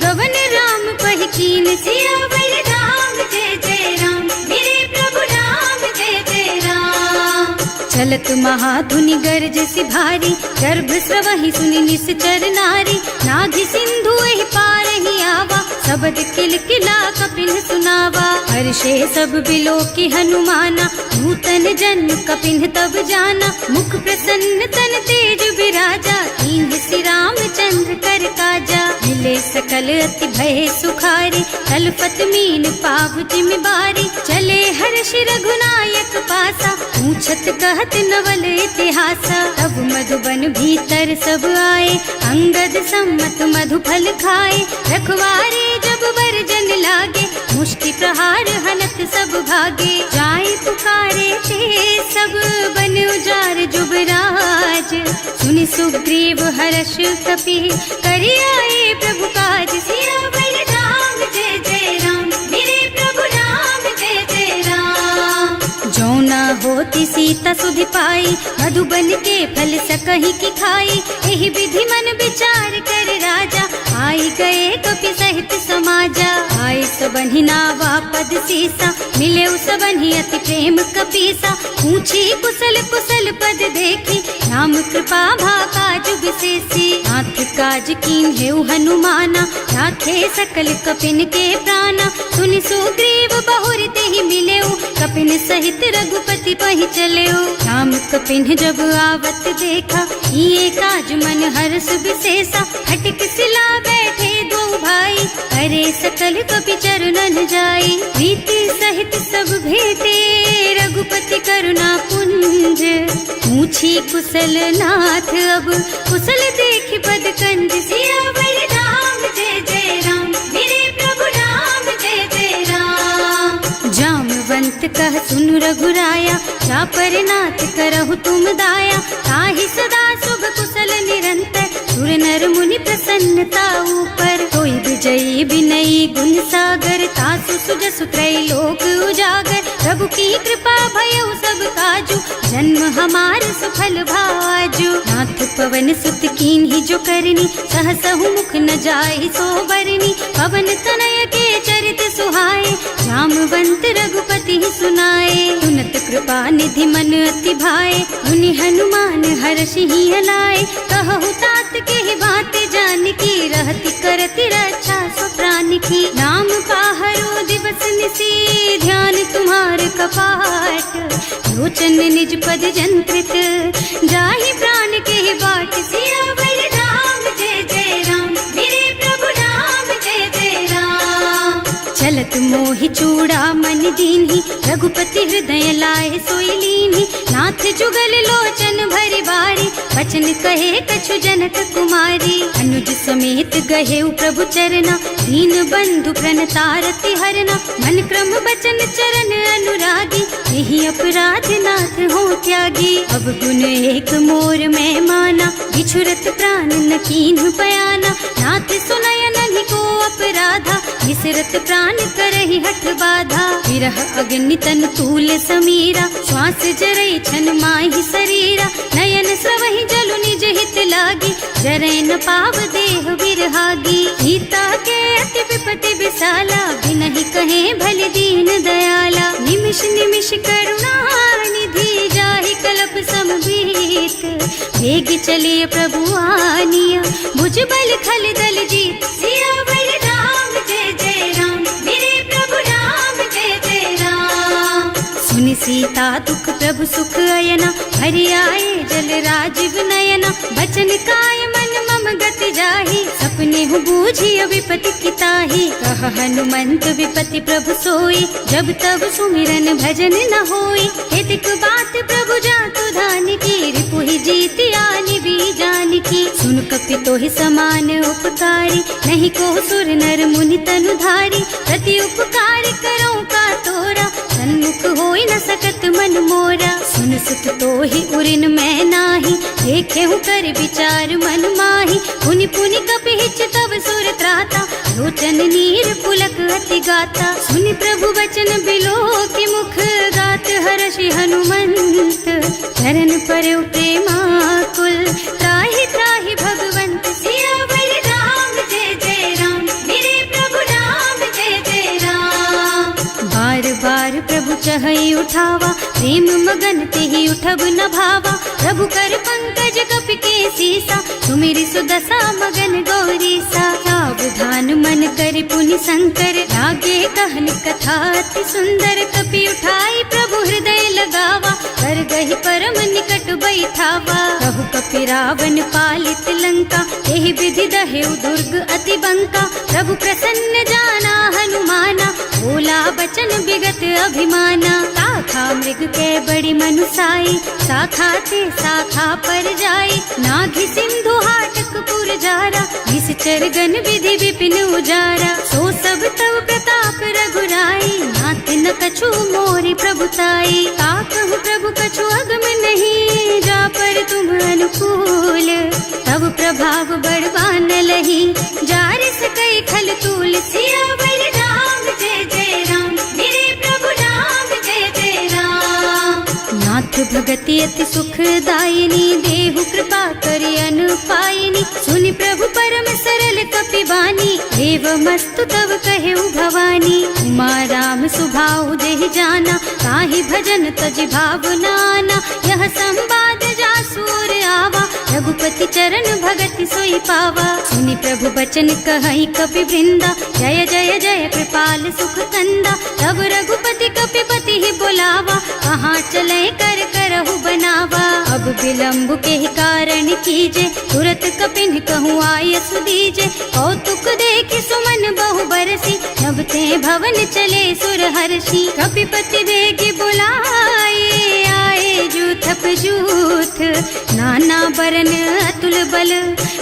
गवन राम पहि कीन सियावर राम जय जय राम मेरे प्रभु राम जय जय राम। चलत महाधुनि गरज सि भारी गर्भ स्रवहि सुनि निश्चर नारी नाधि सिंधु एहि पार ही आवा सबद किल किला कपिन सुनावा हर्षे सब बिलो की हनुमाना नूतन जन्म कपिन तब जाना मुख प्रसन्न तन तेज विराजा कीन्ह श्री रामचंद्र कर काजा मिले सकल अति भय सुखारी तलपत मीन पाव जिम बारी चले हर्ष रघुनायक पासा पूछत कहत नवल इतिहासा तब मधुबन भीतर सब आए अंगद सम्मत मधु फल खाए रखवारे जब वर्जन लागे मुष्टि प्रहार हनत सब भागे जाए पुकारे थे सब बन उजार जुबराज सुनि सुग्रीव हर्ष कपि करि आए प्रभु काज सियावर राम जय जय राम मेरे प्रभु राम जय जय राम। जो न होती सीता सुधि पाई मधुबन के फल सकहि की खाई एहि विधि मन विचार कर राजा आई गए कपि सहित समाजा आई सबन्हि नावा पद सीसा मिले सबन्हि अति प्रेम कपीसा पूछी कुशल कुशल पद देखी राम कृपा भाका जुग विशेषी नाथ काज कीन्हे हनुमाना राखे सकल कपिन के प्राणा सुनि सुग्रीव बहुर तेहि मिलेऊ कपिन सहित रघुपति पहि चलेऊ राम कपिन जब आवत देखा ये काज मन हर्ष विशेषा हटिक सिला बैठे दो भाई अरे सकल कपि चरणन जाई प्रीति सहित सब भेटे रघुपति करुणा पुंज पूछी कुशल नाथ अब कुशल देखि पद कंज सियावर राम जय जय राम मेरे प्रभु राम जय जय राम। जामवंत कह सुन रघुराया जा पर नाथ करहु तुम दाया ताहि सदा शुभ कुशल निरंतर सुर नर मुनि प्रसन्नता ऊपर कोई विजयी विनयी गुण सागर तासु सुजसु त्रैलोक उजागर प्रभु की कृपा भयउ सब काजू जन्म हमार सफल भाजू नाथ पवन सुत कीन्ही जो करनी सहसहु मुख न जाहि सो बरनी पवन तनय के चरित सुहाए जामवंत रघुपति सुनाए सुनत कृपा निधि मन अति भाए मुनि हनुमान हर्षि हलाए कहु तात के ही बात जान की रहती करती रक्षा सो प्राण की नाम पाहरो दिवस निसी ध्यान तुम्हार कपाट लोचन निज पद जंत्रित जाहि प्राण के ही बाट सियावर राम जय जय राम मेरे प्रभु राम जय जय राम। चलत मोहि चूड़ा मन दीन्ही रघुपति हृदय लाए सोई लीन्ही नाथ जुगल लोचन भरि बारी बचन कहे कछु जनक कुमारी अनुज समेत गहे प्रभु चरना दीन बंधु प्रणतारति हरना मन क्रम बचन चरण अनुरागी यही अपराध नाथ हो त्यागी अब गुण एक मोर में माना बिछुरत प्राण न कीन्ह पयाना नाथ सुनय नहीं को अपराधा विसरत प्राण करहि हठ बाधा विरह अग्नि तन तूल समीरा श्वास जरई छन माहि शरीरा नयन स्रवहि जलु निज हित लागी जरै न पाव देह विरहागी सीता के अति विपति विशाला बिनहि कहे भल दीन दयाला निमिष निमिष करुणा निधि जाहि कल्प समबीत वेग चलिए प्रभु आनिया, भुजबल खल दल जीत। सियावर राम जय जय राम, मेरे प्रभु राम जय जय राम। सुनि सीता दुख प्रभु सुख अयना, हरि आए जल राजीव नयना। बचन काय मन मम गति जाहि, सपने हूँ बूझिय विपति किताहि। कह हनुमंत विपति प्रभु सोई, जब तब सुमिरन भजन न होई। हेतिक बात प्रभु जातु धान की, रिपुहि जीति आनि भी जान की। सुन कपि तोहि समान उपकारी, नहीं को सुर नर मुनि तनु धारी। प्रति उपकार करो का तोरा, सन्मुख होई न सकत मन मोरा। सुन सुत तोहि उरिन मैं नाही, देखे हूँ कर विचार मन माही। पुनि पुनि कपिहिच तब सुर त्राता, लोचन नीर पुलक अति गाता। सुनि प्रभु वचन बिलो की मुख, गात हर्षि हनुमंत। चरण परउ प्रेमाकुल, त्राहि त्राहि भगवंत। सियावर राम जय जय राम, मेरे प्रभु राम जय जय राम। बार बार प्रभु चहई उठावा, प्रेम मगन तेहि उठब न भावा। प्रभु कर पंकज कपि के सीसा, सुमिरि सुदशा मगन गौरीसा। सावधान मन करि पुनि शंकर, लागे कहन कथा अति सुंदर। कपि उठाई प्रभु हृदय लगावा, कर गहि परम निकट बैठावा। कहु कपि रावण पालित लंका, एहि विधि दहेउ दुर्ग अति बंका। प्रभु प्रसन्न जाना हनुमाना, बोला बचन विगत अभिमाना। शाखा मृग के बड़ी मनुसाई, शाखा ते शाखा पर जाई। नाघि सिंधु हाटक पुर जारा, निश्चर गण विधि विपिन उजारा। सो सब तव प्रताप रघुराई, नाथ न कछु मोरि प्रभुताई। ताकहु प्रभु कछु अगम नहीं, जा पर तुम अनुकूल। तब प्रभाव बड़वान लही, जार सकई खल तूल। सियावर राम जय जय राम, मेरे प्रभु राम जय जय राम। नाथ भगति अति सुखदायिनी, देहु कृपा करि अनुपायिनी। सुनि प्रभु परम सरल कपि बानी, एवमस्तु तव कहेउ भवानी। उमा राम सुभाउ जेहि जाना, ताहि भजन तजि भावनाना। यह संवाद जासुर आवा, रघुपति चरण भगति सोई पावा। सुनि प्रभु बचन कहई कपि वृंदा, जय जय जय कृपाल सुख कंदा। तब रघुपति कपिपति ही बोलावा, कहाँ चले कर करहु बनावा। अब विलंब के कारण कीजे, तुरत कपिन कहूँ आयस दीजे। कौतुक देखि सुमन बहु बरसी, नभ ते भवन चले सुर हर्षि। कपिपति बेगी बुलाए, आए जूथप जूथ। नाना बरन अतुल बल,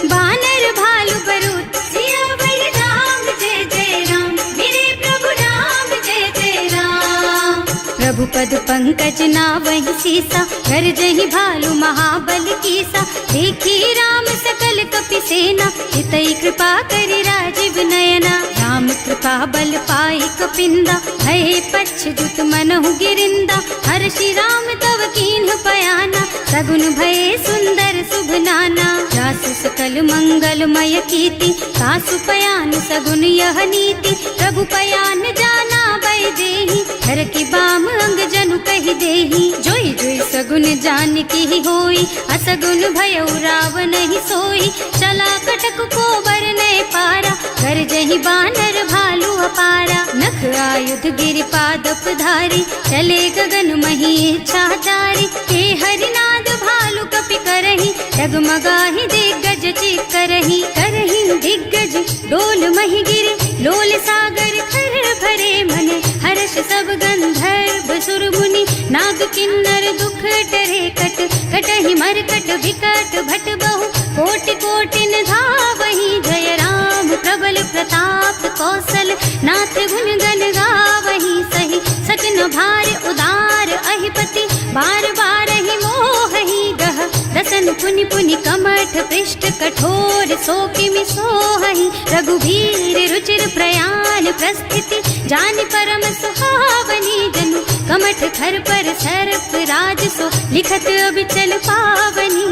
बानर भालु बरूथ। सियावर राम जय जय राम, मेरे प्रभु राम जय जय राम। प्रभु पद पंकज नावहि सीसा, कर जहि भालु महाबल कीसा। देखी राम सकल कपि सेना, हितई कृपा करि राजीव नयना। राम कृपा बल पाई कपिंदा, भये पच्छ्युत मनहु गिरिंदा। हर्षि राम तव कीन्ह पयाना, सगुन भये सुंदर शुभ नाना। जासु सकल मंगलमय कीर्ति, तासु पयान सगुन यह नीति। प्रभु पयान जाना भय देहि, हर की बाम अंग जनु कहि देहि। जोई जोई सगुन जान की होई, असगुन भयउ रावण ही सोई। चला कटक को बरने पारा, कर जहि बानर भालु अपारा। नख आयुध गिरि पादप धारी, चले गगन मही इच्छा जारी। के हरिनाद भालु कपि करही, डगमगाहि दिग्गज चित करही। करही दिग्गज डोल मही गिरे, लोल सागर खर भरे मन। हर्ष सब गंधर्व सुर मुनि, नाग किन्नर दुख टरे कट। कटहि मरकट विकट भट बहु, कोटि कोटिन धावहि। जय राम प्रबल प्रताप कौशल, नाथ गुण गण गावहि। सही सकन भार उदार अहिपति, बार बार ही मोहि गह। दसन पुनि पुनि कमठ पृष्ठ कठोर, सो किमि सोहहि। रघुवीर रुचिर प्रयाण प्रस्थिति, जानि परम सुहावनी। जनु कमठ खर पर सर्प राज सो, लिखत अबिचल पावनी।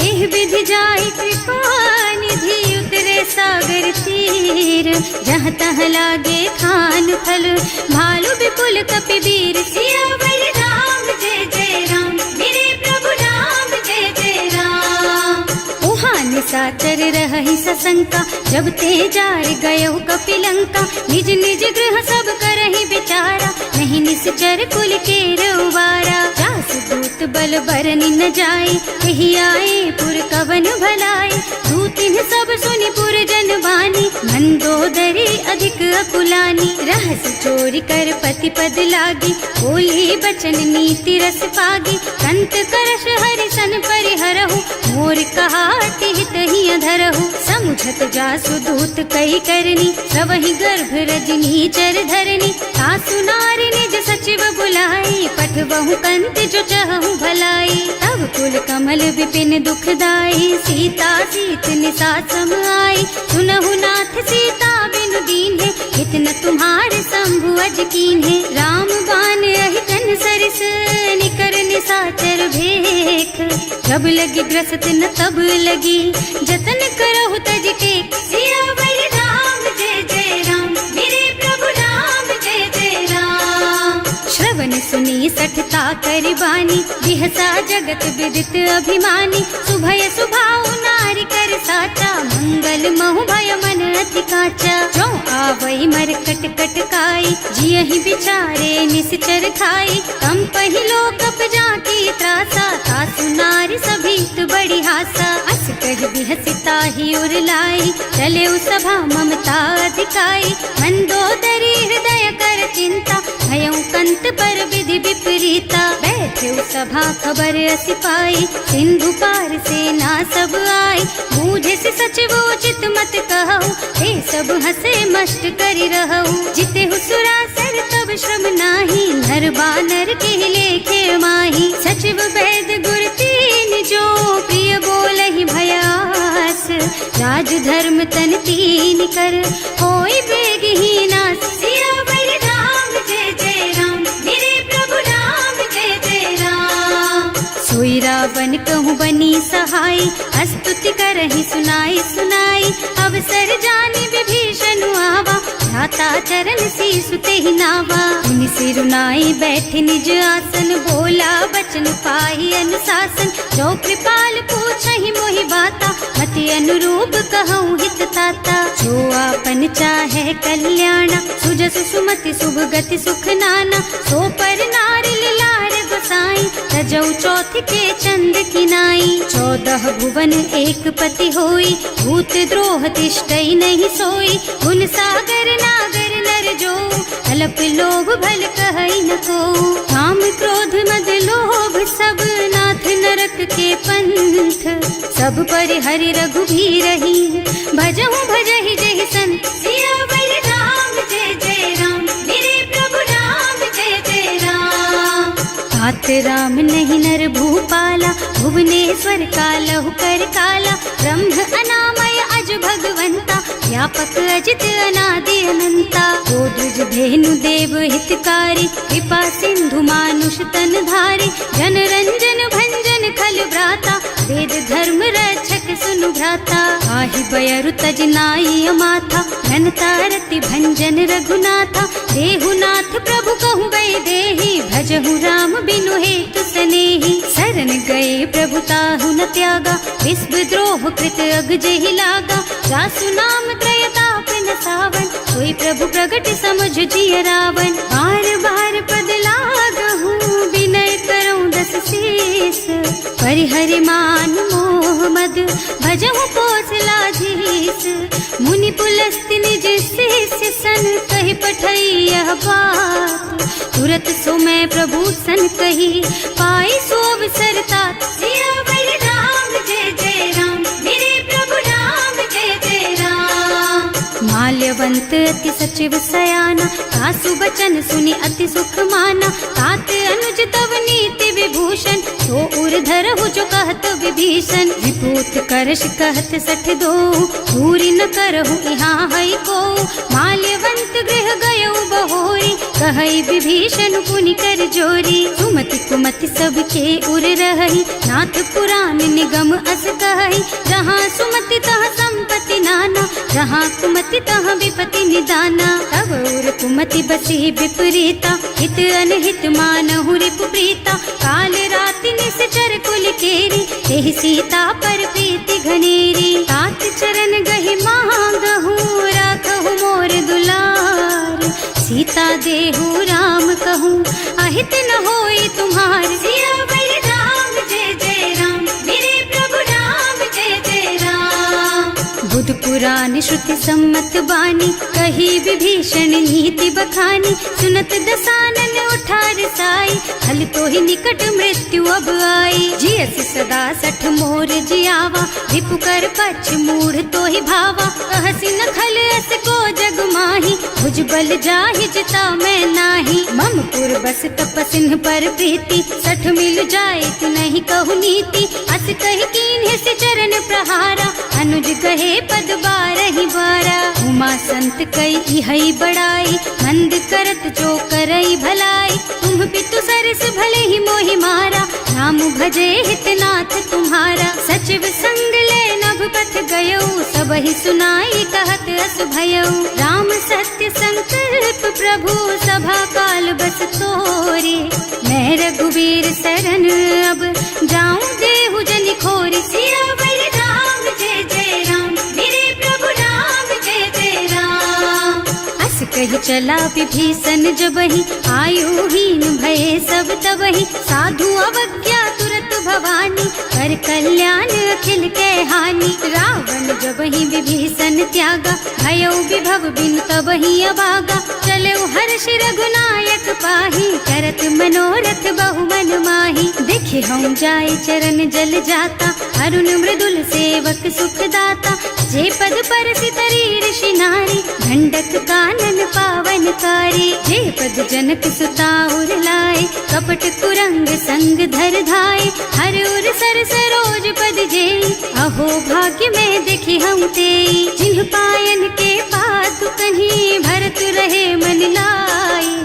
एह विधि जाहि कृपा निधि, उतरे सागर तीर। जहाँ तहाँ लागे खान फल, भालु विपुल कपि वीर। सियावर राम जय जय राम, मेरे प्रभु राम जय जय राम। रही सशंका, जब ते जार गयो कपिलंका। निज निज गृह सब करहि विचारा, नहीं निश्चर कुल के रउबारा। जास दूत बल बरनि न जाई, यही आए पुर कवन भलाई। दूतिन सब सुनि पुर जन बानी, मंदोदरी अधिक अकुलानी। रहस चोरी कर पति पद लागी, बोली बचन नीति रस पागी। कंत करश हरि सन परिहरहु, मोर कहाति हित ही अधरहु। समुझत जासु दूत कही करनी, सबहि गर्भ रजनी चर धरनी। सासु नारी निज सचिव बुलाई, पठबहु कंत जो चहु भलाई। तब कुल कमल विपिन दुखदाई, सीता सीत निसा सम आई। सुनहु नाथ सीता बिनु दीन्हे, इतना तुम्हारे शंभु अज कीन्हे। राम बान अहितन सरिस, निकर निसाचर भेख। जब लगी ग्रसत न तब लगी, जतन करहु तज टेक। सियावर राम जय जय राम, मेरे प्रभु राम जय जय राम। श्रवण सुनी सठता कर बानी, बिहसा जगत विदित अभिमानी। सुभय सुभाउ नारी कर साचा, मंगल महु भय मन अति काचा। जो आवई मर कट कट काई, जियहि बिचारे निश्चर खाई। कम पहिलो कप जाकी त्रासा, सासु नारी सभीत बड़ी हासा। अस कह बिहसिता ही उर लाई, चले सभा ममता अधिकाई। मंदोदरी हृदय कर चिंता, भयउ कंत पर विधि विपरीता। बैठे सभा खबर असी पाई, सिंधु पार सेना सब आई। बूझे से सचिव उचित मत कहु, हे सब हसे मस्त करि रहु। जिते सुरासर तब श्रम नाही, नर बानर के लेखे माही। सचिव वैद गुर तीन जो, प्रिय बोलहि भयास। राज धर्म तन तीन कर, होई बेगहीना। सियावर राम जय जय राम, मेरे प्रभु राम जय जय राम। सोई रावण कहूँ बनी सहाय, स्तुति करहि सुनाई सुनाई। अवसर जानी विभीषण आवा, भ्राता चरण शीसु तेहि नावा। मुनि सिरुनाई बैठे निज आसन, बोला बचन पाहि अनुशासन। जो कृपाल पूछहि मोहि बाता, मति अनुरूप कहूँ हित ताता। जो आपन चाहे कल्याणा, सुजस सुमति शुभ गति सुख नाना। सो पर नारी लार गोसाई, रजौ चौथ के चंद किनाई। 14 भुवन एक पति होई, भूत द्रोह तिष्ठई नहीं सोई। गुण सागर नागर नर जो, अल्प लोभ भल कहई न को। काम क्रोध मद लोभ सब, नाथ नरक के पंथ। सब पर हरि रघुबीरहि, भजहु भजहि जहि संत। सियावर राम जय जय राम, मेरे प्रभु राम जय जय राम। तात राम नहीं नर भूपाला, भुवनेश्वर कालहु कर काला। ब्रह्म अनामय अज भगवंता, व्यापक अजित अनादि अनंता। जो द्विज धेनु देव हितकारी, कृपा सिंधु मानुष तन धारी। जन रंजन भंजन खल भ्राता, वेद धर्म रक्षक सुनु भ्राता। आहि बयरु तज नाई अमाथा, घनता रति भंजन रघुनाथा। देहुनाथ प्रभु कहु बै देहि, भजहु राम बिनु हेतु सनेहि। शरण गए प्रभु ताहु न त्यागा, विश्व द्रोह कृत अग जेहि लागा। जासु नाम त्रय ताप न सावन, सोई प्रभु प्रगट समझ जिय रावण। बार बार पद लागहु, विनय करऊं दस शीस। परिहरि मान मोह मद, भजहु कौशलाधीश। मुनि पुलस्त्य निज शिष्य सन, कहि पठई यह बात। तुरत सो मैं प्रभु सन कही, पाई सो अवसर तात। सियावर राम जय जय राम, मेरे प्रभु राम जय जय राम। माल्यवंत अति सचिव सयाना, सासु बचन सुनि अति सुख माना। तात अनुज तव नीति विभूषण, सो उर धरहु जो कहत विभीषण। विभूत करश कहत सठ दो, दूरी न करहु यहाँ हई को। माल्यवंत गृह गयो बहोरी, कहई विभीषण पुनि कर जोरी। सुमति कुमति सबके उर रहई, नाथ पुराण निगम अस कहई। जहाँ सुमति तह संपत्ति नाना, जहाँ कुमति तह विपति निदाना। तब उर कुमति बसी विपरीता, हित अनहित मानहु रिपु प्रीता। काल राति निस अनुचर कुल केरी, तेहि सीता पर प्रीति घनेरी। तात चरण गहि मांगहु, राखहु मोर दुलार। सीता देहु राम कहूँ, अहित न होई तुम्हार। सियावर राम जय जय राम, मेरे प्रभु राम जय जय राम। बुध पुराण श्रुति सम्मत बानी, कही विभीषण नीति बखानी। सुनत दसानन उठार साई, हल तो ही निकट मृत्यु अब आई। जियस सदा सठ मोर जियावा, रिपु कर पक्ष मूढ़ तो ही भावा। कहसी न खल अस को जग माही, भुज बल जाहि जिता मैं नाही। मम पुर बस तपसिन्ह पर प्रीति, सठ मिल जाए तु नहीं कहु नीति। अस कहि कीन्ह से चरण प्रहारा, अनुज कहे पद बारहि बारा। उमा संत कई इहई बड़ाई, मंद करत जो करई भलाई। तुम पितु सरस भले ही मोहि मारा, नाम भजे हितनाथ तुम्हारा। सचिव संग ले नभ पथ गयो, सबहि सुनाई कहत अस भयो। राम सत्य संकल्प प्रभु, सभा काल बस तोरे। मैं रघुवीर शरण अब, जाऊं देहु जनि खोरी। सियावर राम जय जय राम, मेरे प्रभु राम जय जय राम। अस कहि चला विभीषण जबहि, आयुहीन भये सब तबहि। साधु अवज्ञा तुरत भवानी, कर कल्याण अखिल के हानि। रावण जबहि विभीषण त्यागा, भयो विभव बिनु तबहि अभागा। चलो हर्ष रघुनायक पाहि, करत मनोरथ बहु मन माहि। देखे हम जाय चरण जल जाता, अरुण मृदुल सेवक सुख दाता। जे पद पर सितरी ऋषि नारी, ढंडक कानन पावन कारी। जे पद जनक सुता उर लाए, कपट कुरंग संग धर धाय। हर उर सर सरोज पद जेई, अहो भाग्य में देखी हम तेई। जिन्ह पायन के पातु कहीं, भरत रहे मन लाई।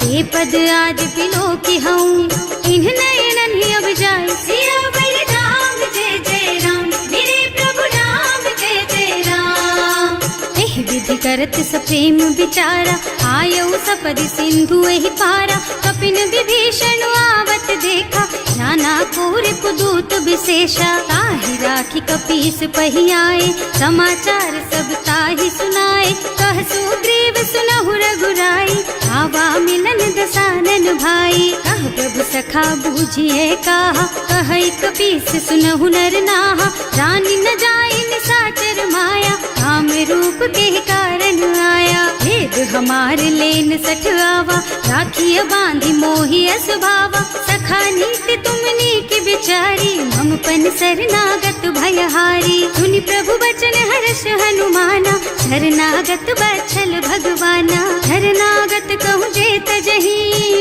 ते पद आज बिलो की हूँ, इन्ह नयनन ही अब जाए। सियावर राम जय जय राम, मेरे प्रभु राम जय जय राम। एहि विधि करत सप्रेम विचारा, आयौ सपदि सिंधु एहि पारा। कपिन विभीषण आवत देखा, नाना कोर कुदूत विशेषा। ताहि राखी कपीस पहि आए, समाचार सब ताहि सुनाए। कह सुग्रीव सुनहु रघुराई, आवा मिलन दसानन भाई। कह प्रभु सखा बूझिए काहा, कहै कपीस सुनहु नर नाहा। रानी न जाए निशाचर माया, काम रूप के कारण आया। भेद हमार लेन सठ आवा, राखिय बांधि मोहि असभावा। सखा नीति तुमनी की बिचारी, मम पन शरणागत भयहारी। सुनि प्रभु बचन हर्ष हनुमाना, शरणागत बछल भगवाना। शरणागत कहूँ जे तजहि,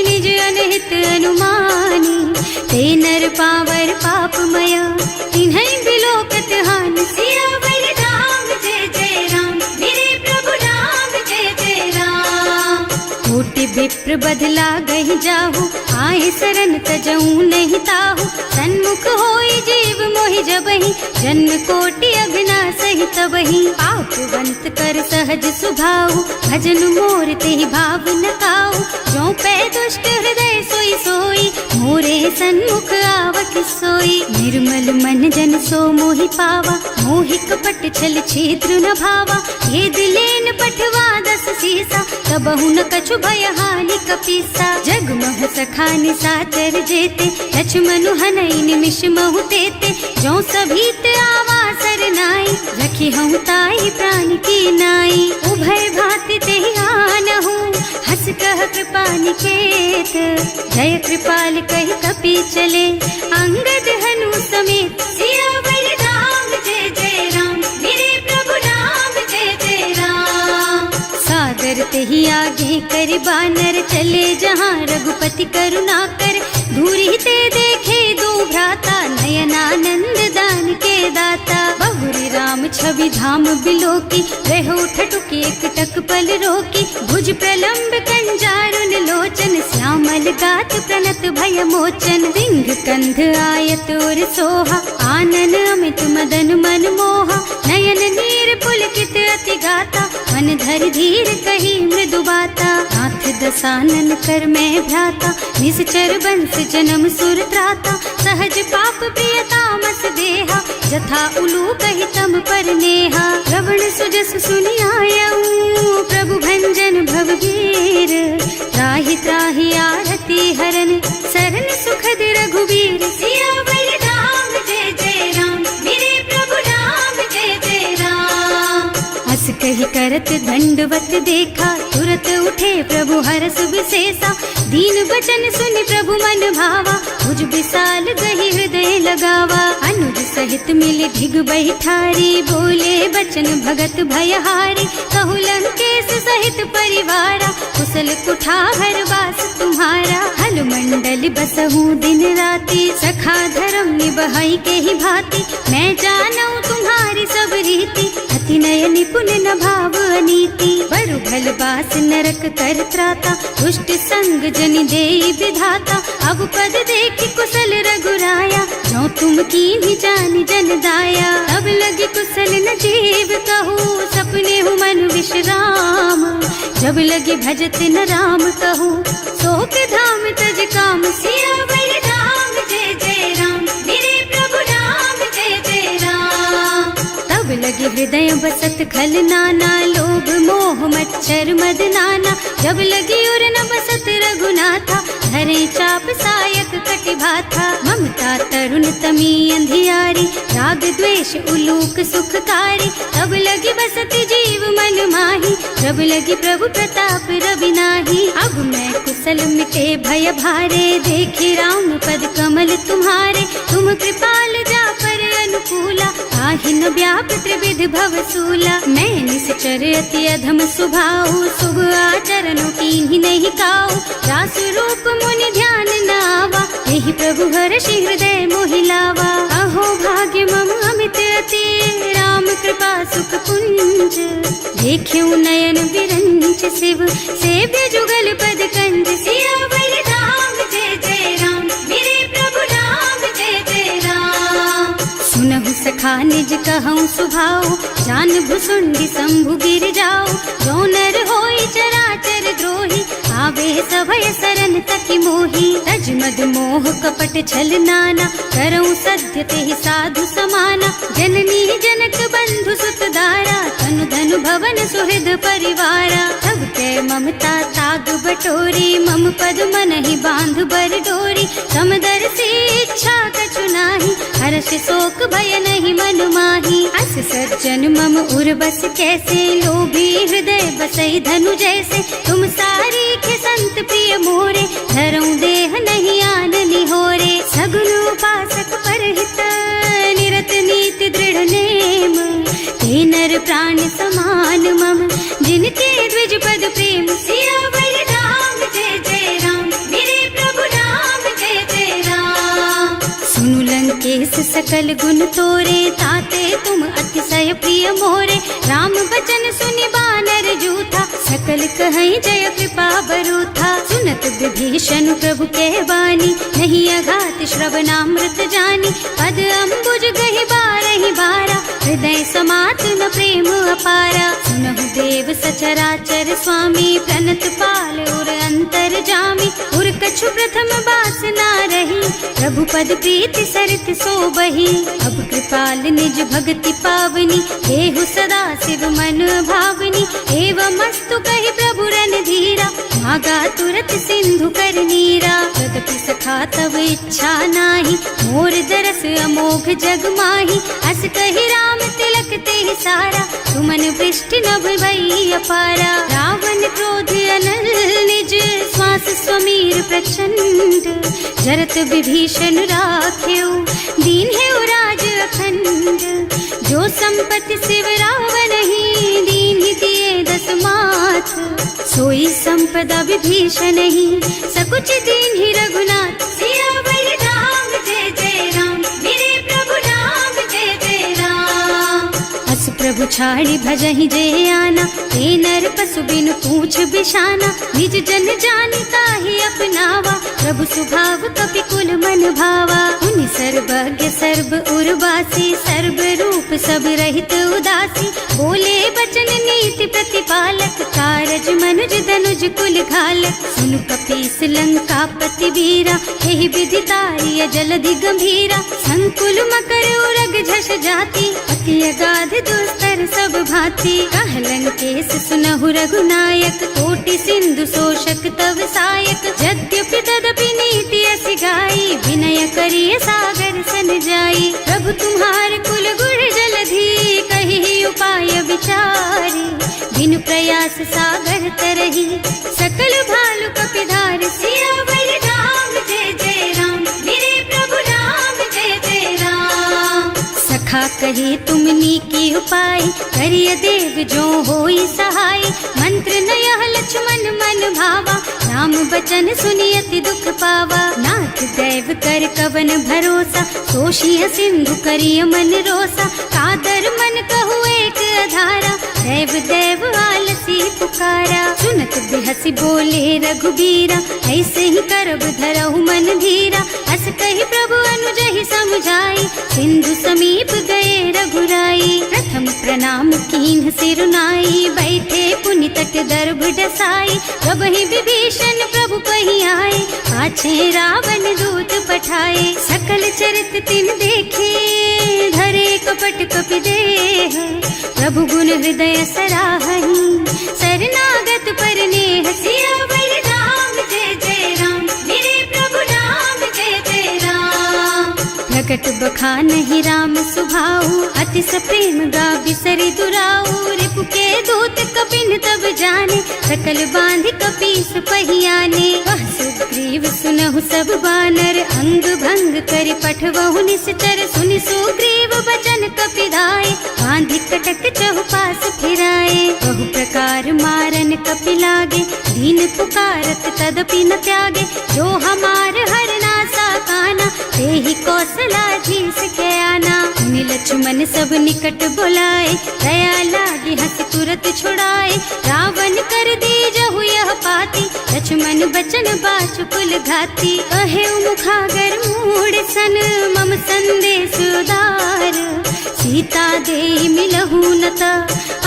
निज अनहित अनुमानी। ते नर पावर पापमया, तिन्है बिलोकत हानि। सियावर राम जय जय राम, मेरे प्रभु राम जय जय राम। कोटि विप्र बदला गहि जाहु, आए शरण तजऊ नहीं ताहु। सन्मुख होई जीव मोहि जबहि, जन्म कोटि अभिनाशहि तबहि। पापवंत कर सहज सुभाऊ, भजन मोर तेहि भाव न काऊ। जो पै दुष्ट हृदय सोई सोई, मोरे सन्मुख आवत सोई। निर्मल मन जन सो मोहि पावा, मोहि कपट छल छिद्र न भावा। ये दिलेन पठवा दस सीसा, कबहु न कछु भय हानि कपीसा। जग महु सखा निशाचर जेते, लक्ष्मण हनई निमिष महु तेते। जो सभीत आवा सरनाई, रखी हूँ ताई प्राण की नाई। उभय भांति तेहि आनहु, हस कह कृपा निकेत। जय कृपाल कहि कपि चले, अंगद हनु समेत। सियावर राम जय जय राम, मेरे प्रभु राम जय जय राम। सादर तेहि आगे कर बानर, चले जहाँ रघुपति करुणा कर। दूरी ते देखे दो भ्राता, नयनानंद दान के दाता। बहुरी राम छवि धाम बिलोकी, रहो ठठुकी एक टक पल रोकी। भुज प्रलंब कंजारुन लोचन, श्यामल गात प्रणत भय मोचन। सिंह कंध आयत और सोहा, आनन अमित मदन मन मोहा। नयन नीर पुलकित अति गाता, मन धर धीर कही मृदु बाता। नाथ दसानन कर मैं भ्राता, निश्चर बंस जन्म सुर त्राता। सहज पाप प्रिय तामस देहा, जथा उलू कही तम पर नेहा। श्रवण सुजस सुनि आयऊ, प्रभु भंजन भवगीर। त्राहि त्राहि आरती हरन, सरन सुखद रघुबीर। सियावर राम जय जय राम, मेरे प्रभु राम जय जय राम। हस कही करत दंडवत देखा, तुरत उठे प्रभु हरस विशेषा। दीन बचन सुनि प्रभु मन भावा, मुझ विशाल गही हृदय लगावा। अनुज सहित मिल ढिग बैठारी, बोले बचन भगत भयहारी। कहु लंकेश सहित परिवारा, कुशल कुठार वास तुम्हारा। हल मंडल बसहु दिन राति, सखा धर्म निबहाई के ही भांति। मैं जानऊ तुम्हारी सब रीति, अति नय निपुण न भाव अनीति। बरु भल बास नरक कर त्राता, दुष्ट संग जनि देई विधाता। अब पद देखि कुशल रघुराया, जो तुम कीन्ही जानि जन दाया। तब लगी कुशल न जीव कहू, सपने हूँ मन विश्राम। जब लगी भजत न राम कहू, सोक धाम तज काम। सियावर राम जय जय राम, मेरे प्रभु राम जय जय राम। तब लगे हृदय बसत खल नाना, लोभ मोह मच्छर मद नाना। जब लगी उर न बसत रघुनाथा, धरे चाप सायक कटि भाथा। ममता तरुण तमी अंधियारी, राग द्वेष उलूक सुखकारी। तब लगी बसत जीव मन माही, जब लगी प्रभु प्रताप रवि नाही। अब मैं कुशल मिटे भय भारे, देखे राम पद कमल तुम्हारे। तुम कृपाल जा पर अनुकूला, आहिन व्याप त्रिविध भव सूला। मैं निश्चर अति अधम सुभाऊ, शुभ आचरणों कीन्ही नहीं काऊ। रास रूप मुनि ध्यान न आवा, यही प्रभु हर्षि हृदय मोहिलावा। अहो भाग्य मम अमित अति, राम कृपा सुख पुंज। देख्यऊ नयन विरंच शिव, सेव्य जुगल पद कंज। सियावर राम जय जय राम, मेरे प्रभु राम जय जय राम। सुनहु सखा निज कहऊँ सुभाऊ, जान भुसुंडी शंभु गिर जाऊ। जो नर होई चराचर द्रोही, आवे सभय सरन तकी मोही। तज मद मोह कपट छल नाना, करऊँ सत्य तेहि साधु समाना। जननी जनक बंधु सुत दारा, तनु धनु भवन सुहृद परिवारा। तब के ममता ताग बटोरी, मम पद मनहि बांध बर डोरी। समदर्शी इच्छा कछु नाही, हर्ष शोक भय नहीं मन माही। अस सज्जन मम उर बस कैसे, लोभी हृदय बसई धनु जैसे। तुम सारी के संत प्रिय मोरे, धरऊं देह नहीं आन निहोरे। सगुन उपासक परहित, निरत नीति दृढ़ नेम। ते नर प्राण समान मम, जिनके द्विज पद प्रेम। सियावर राम जय जय राम, मेरे प्रभु राम जय जय राम। सुनु लंकेश सकल गुण तोरे, ताते तुम अतिशय प्रिय मोरे। राम बचन सुनि बानर जूथा, सकल कहई जय कृपा बरूथा। सुनत विभीषण प्रभु के वाणी, नहीं अघात श्रवणामृत जानी। पद अम्बुज गहि बारहि बारा, हृदय समात न प्रेम अपारा। सुनहु देव सचराचर स्वामी, प्रणत पाल उर अंतर जामी। उर कछु प्रथम बास ना रही, प्रभु पद प्रीति सरित सोबही। अब कृपाल निज भक्ति पावनी, देहु सदा शिव मन भावनी। एवं मस्तु कहि प्रभु रन धीरा, मागा तुरत सिंधु कर नीरा। तदपि सखा तब इच्छा नाही, मोर दरस अमोघ जग माही। अस कहि राम तिलक तेहि सारा, सुमन वृष्टि नभ भई अपारा। रावण क्रोध अनल निज, श्वास स्वमीर प्रचंड। जरत विभीषण राख्यो, दीन है राज अखंड। जो संपत्ति शिव रावण ही, दीन ही दिए दस माथ। सोई संपदा विभीषण ही, सकुच दीन ही रघुनाथ। सियावर राम जय जय राम, मेरे प्रभु राम जय जय राम। अस प्रभु छाड़ी भजहि जे आना, ते नर पशु बिनु पूछ बिशाना। निज जन जानि ताहि अपनावा, प्रभु स्वभाव कपि कुल मन भावा। उनि सर्वज्ञ सर्व उर्वासी, सर्व रूप सब रहित उदासी। बोले बचन नीति प्रतिपालक, कारज मनुज धनुज कुल घालक। सुनु कपीस लंकापति वीरा, यही विधि तारिय जलधि गंभीरा। संकुल मकर उरग झष जाति, अति अगाध दुस्तर सब भांति। कह लंकेश सुनहु रघुनायक, कोटि सिंधु शोषक तव सायक। यद्यपि तदपि नीति असि गाई, विनय करिय सागर सन जाई। प्रभु तुम्हार कुल गुण जलधि, कहि उपाय विचारी। बिनु प्रयास सागर तरही, सकल भालु कपिधार। सियावर राम जय जय राम, मेरे प्रभु राम जय जय राम। सखा कहे तुमनी की उपाय, करिय देव जो होई सहाय। मंत्र नयह लक्ष्मण मन भावा, राम बचन सुनि अति दुख पावा। नाथ दैव कर कवन भरोसा, सोषिय सिंधु करिय मन रोसा। कादर मन कहु एक अधारा, देव देव आलसी पुकारा। सुनत बिहसी बोले रघुबीरा, ऐसे ही करब धरहु मन धीरा। अस कहि प्रभु अनुजहि समझाई, सिंधु समीप गए रघुराई। प्रथम प्रणाम कीन्ह सिरुनाई, बैठे पुनि तट दर्भ डसाई। प्रभहि विभीषण प्रभु कहि आए, पाछे रावण दूत पठाए। सकल चरित तिन देखे, धरे कपट कपि देह। प्रभु गुण हृदय सराहहि, शरणागत पर नेह। सियावर राम जय जय राम, मेरे प्रभु राम जय जय राम। प्रकट बखानहि राम सुभाऊ, अति सप्रेम गा बिसरि दुराऊ। रिपु के दूत कपिन तब जाने, सकल बांधि कपीस पहियाने। वह सुग्रीव सुनहु सब बानर, अंग भंग करि पठवहु निश्चर। सुनि सुग्रीव बचन कपिधाय, बांधि कटक चहुपास फिराए। बहु प्रकार मारन कपि लागे, दीन पुकारत तदपि न त्यागे। जो हमार हरनासा काना, तेहि कौशला जीस के आना। मुनि लक्ष्मण सब निकट बुलाए, दया लागी हंस तुरत छुड़ाए। रावण कर दीजहु यह पाती, लक्ष्मण बचन बाचु कुल घाती। कहे मुखागर मूढ़ सन, मम संदेश उदार। सीता दे मिलहु न त,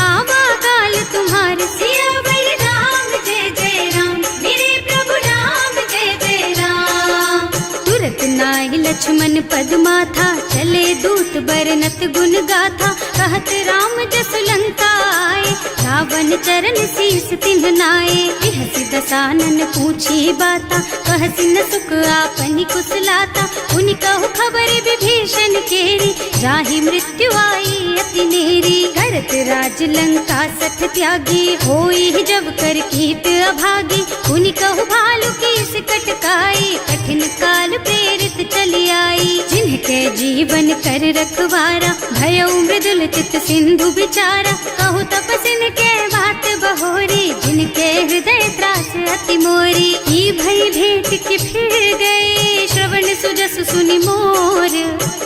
आवा काल तुम्हार। सियावर राम जय जय राम, मेरे प्रभु राम जय जय राम। तुरत नाहि लक्ष्मण पद माथा, चले दूत बरनत गुण गाथा। कहत राम जसु लंका आए, रावण चरण शीस तिन्ह नाए। बिहसि दसानन पूछी बाता, कहसि न सुख आपनि कुशलाता। उनि कहु खबर विभीषण केरी, जाहि मृत्यु आई अति नेरी। करत राज लंका सठ त्यागी, होई जब कर कीट अभागी। उनि कहु भालु कीस कटकाई, कठिन काल प्रेरित चली आई। जिनके जीवन कर रखवारा, भयउ मृदुल चित सिंधु बिचारा। कहु तपसिन के बात बहोरी, जिनके हृदय त्रास अति मोरी। ई भई भेंट कि फिर गए, श्रवण सुजस सुनि मोर।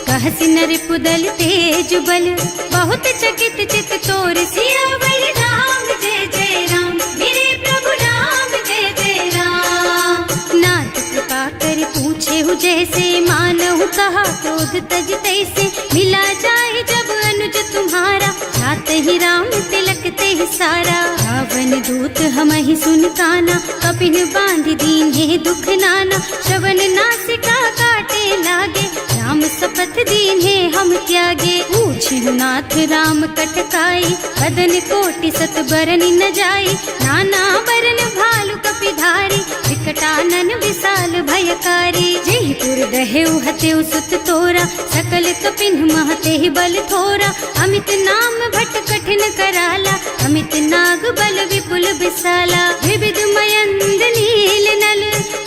कहसि नर पुदल तेज बल, बहुत चकित चित तोर। सियावर राम जय जय राम, मेरे प्रभु राम जय जय राम। नाथ कृपा कर पूछे हु जैसे, मानहु कहा क्रोध तज तैसे। मिला जाए जब अनुज तुम्हारा, जाते ही राम तिलक ते सारा। रावण दूत हमहि सुन काना, कपिन बांधि दीन्हे दुख नाना। श्रवण नासिका काटे लागे, राम शपथ दीन्हे हम त्यागे। पूछिहु नाथ राम कटकाई, बदन कोटि सत बरनि न जाई। नाना बरन भालु कपिधारी, विकटानन विशाल भयकारी। जेहि पुर दहेउ हतेउ सुत तोरा, सकल कपिन महते बल थोरा। अमित नाम भट कठिन कराला, अमित नाग बल विपुल विशाला। विविध मयंद नील नल,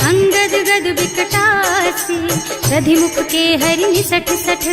अंगद गद विकटासी। दधि मुख के हरि निसठ सठ,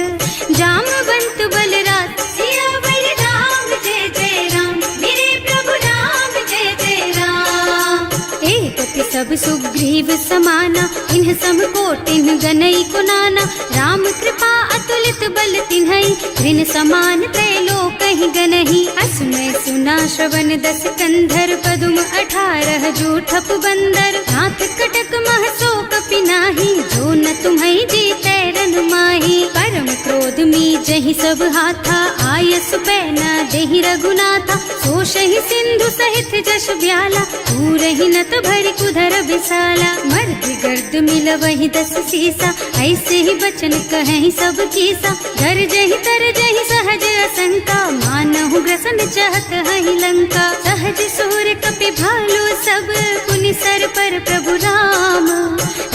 जामवंत बलराज। सियावर राम जय जय राम, मेरे प्रभु राम जय जय राम। एक सब सुग्रीव समाना, इन्ह सम कोटिन गनई को नाना। राम कृपा अतुलित बल तिन्हई, ऋण समान त्रैलोकहि गनहि। असुनै सुना श्रवण दस कंधर, पदुम 18 जूठप बंदर। नाथ कटक मह शोक पापी नाही, जो न तुम्हें जीते रन माही। परम क्रोध में जही सब हाथा, आयस पैना देहि रघुनाथा। सोशहि सिंधु सहित जश ब्याला, पूरहि नत भरि कुधर बिसाला। मर्द गर्द मिल वही 10 सीसा, ऐसे ही बचन कहें सब कीसा। घर जही तर जही सहज असंका, मानहु ग्रसन चाहत हहि लंका। सहज सूर कपि भालू सब, पुनि सर पर प्रभु राम।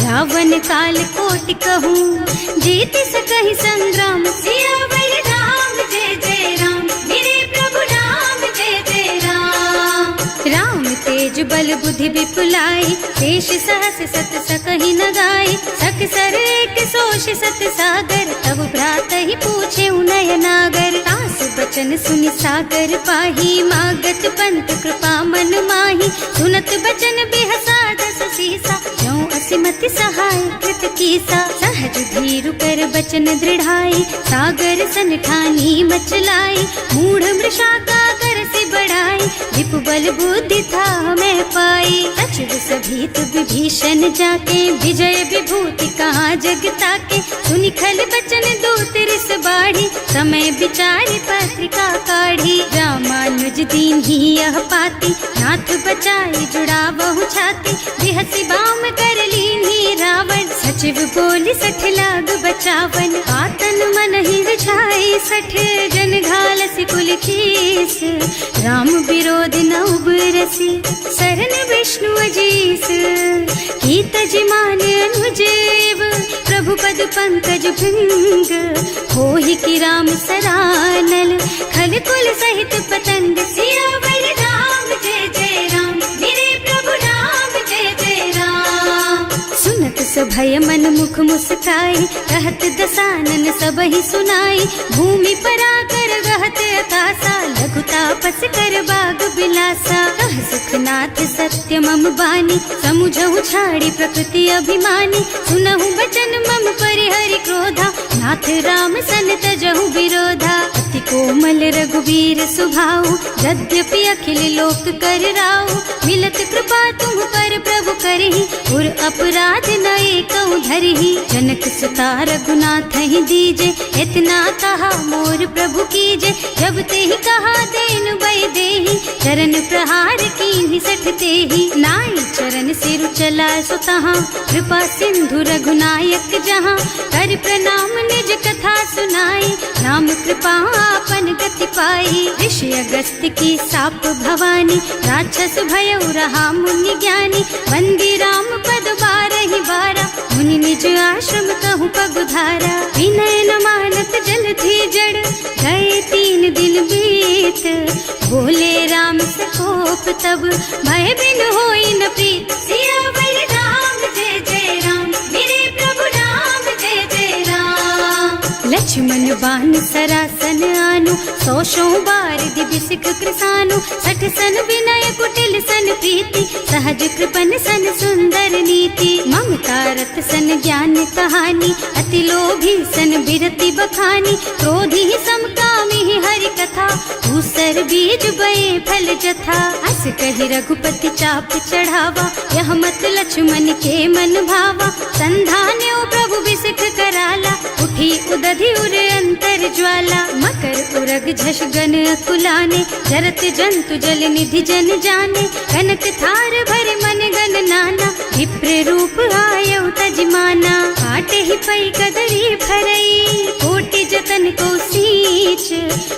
रावण काल कोटि कहूँ, जीत सकहि संग्राम। सियावर राम जय जय राम, मेरे प्रभु राम जय जय राम। राम तेज बल बुद्धि विपुलाई, शेष सहस सत सकहि न गाई। सख सर एक सोष सत सागर, तब भ्रात ही पूछे उनय नागर। तास बचन सुनि सागर पाही, मागत पंत कृपा मन माही। सुनत बचन बिहसा 10 सीसा, जो असिमति सहाय कृत कीसा। सहज धीरु कर बचन दृढ़ाई, सागर सन ठानी मचलाई। मूढ़ मृषा का कर से बढ़ाई, विपु बल बुद्धि था मैं पाई। सचिव सभीत विभीषण जाके, विजय विभूति कहाँ जगता के। सुनि खल बचन दूत रिस बाढ़ी, समय विचारी पत्रिका काढ़ी। रामानुज दीन ही यह पाती, नाथ बचाई जुड़ा बहु छाती। बिहसी बाम कर लीन ही रावण, सचिव बोली 60 लाग बचावन। आतन मन ही रिझाई 60, जन घालसी कुल खीस। राम विरोध न उबरसी, सरन विष्णु अजीस। कीत जिमान अनुजेव, प्रभु पद पंकज भृंग। होहि की राम सरानल, खल कुल सहित पतंग। सियावर राम जय जय राम, मेरे प्रभु राम जय जय राम। सुनत सभय मन मुख मुस्काई, कहत दसानन सबहि सुनाई। भूमि पराकर गहत अकासा, लघु तापस कर बाग बिलासा। कह सुखनाथ सत्य मम बानी, समुझहु छाड़ी प्रकृति अभिमानी। सुनहु बचन मम परिहरि क्रोधा, नाथ राम सन तजहु विरोधा। अति कोमल रघुवीर सुभाऊ, यद्यपि अखिल लोक कर राऊ। मिलत कृपा तुम पर प्रभु करहि, उर अपराध न एकउ धरहि। जनक सुता रघुनाथ ही दीजे, इतना कहा मोर प्रभु कीजे। जब ते ही कहा देन बय देहि, चरण प्रहार कीन्हि 60 तेहि। नाई चरण सिरु चला सुतहाँ, कृपा सिंधु रघुनायक जहाँ। कर प्रणाम निज कथा सुनाई, नाम कृपा आपन गति पाई। ऋषि अगस्त्य की साप भवानी, राक्षस भयउ रहा मुनि ज्ञानी। बंदी राम पद 12 बारा, मुनि निज आश्रम कहूँ पगुधारा। विनय न मानत जल थी जड़, गए 3 दिन बीत। बोले राम सकोप तब, भय बिन होई न प्रीत। सियावर राम जय जय राम, मेरे प्रभु राम जय जय राम। लक्ष्मण बान सरासन आनु, 100 बार दिव्य सिख कृसानु। 60 सन विनय कुटिल सन प्रीति, सहज कृपन सन सुंदर नीति। ममता रत सन ज्ञान कहानी, अति लोभी सन बिरति बखानी। क्रोधी समकामी हरि कथा, दूसर बीज बये फल जथा। अस कहि रघुपति चाप चढ़ावा, यह मत लक्ष्मण के मन भावा। संधान्यो प्रभु बिसिख कराला, उठी उदधि उर अंतर ज्वाला। मकर उरग झष गन अकुलाने, जरत जंतु जल निधि जन जाने। कनक थार भर मन गन नाना, विप्र रूप आयउ तजमाना। काटे ही पई कदरी भरई, कोटि जतन को सींच।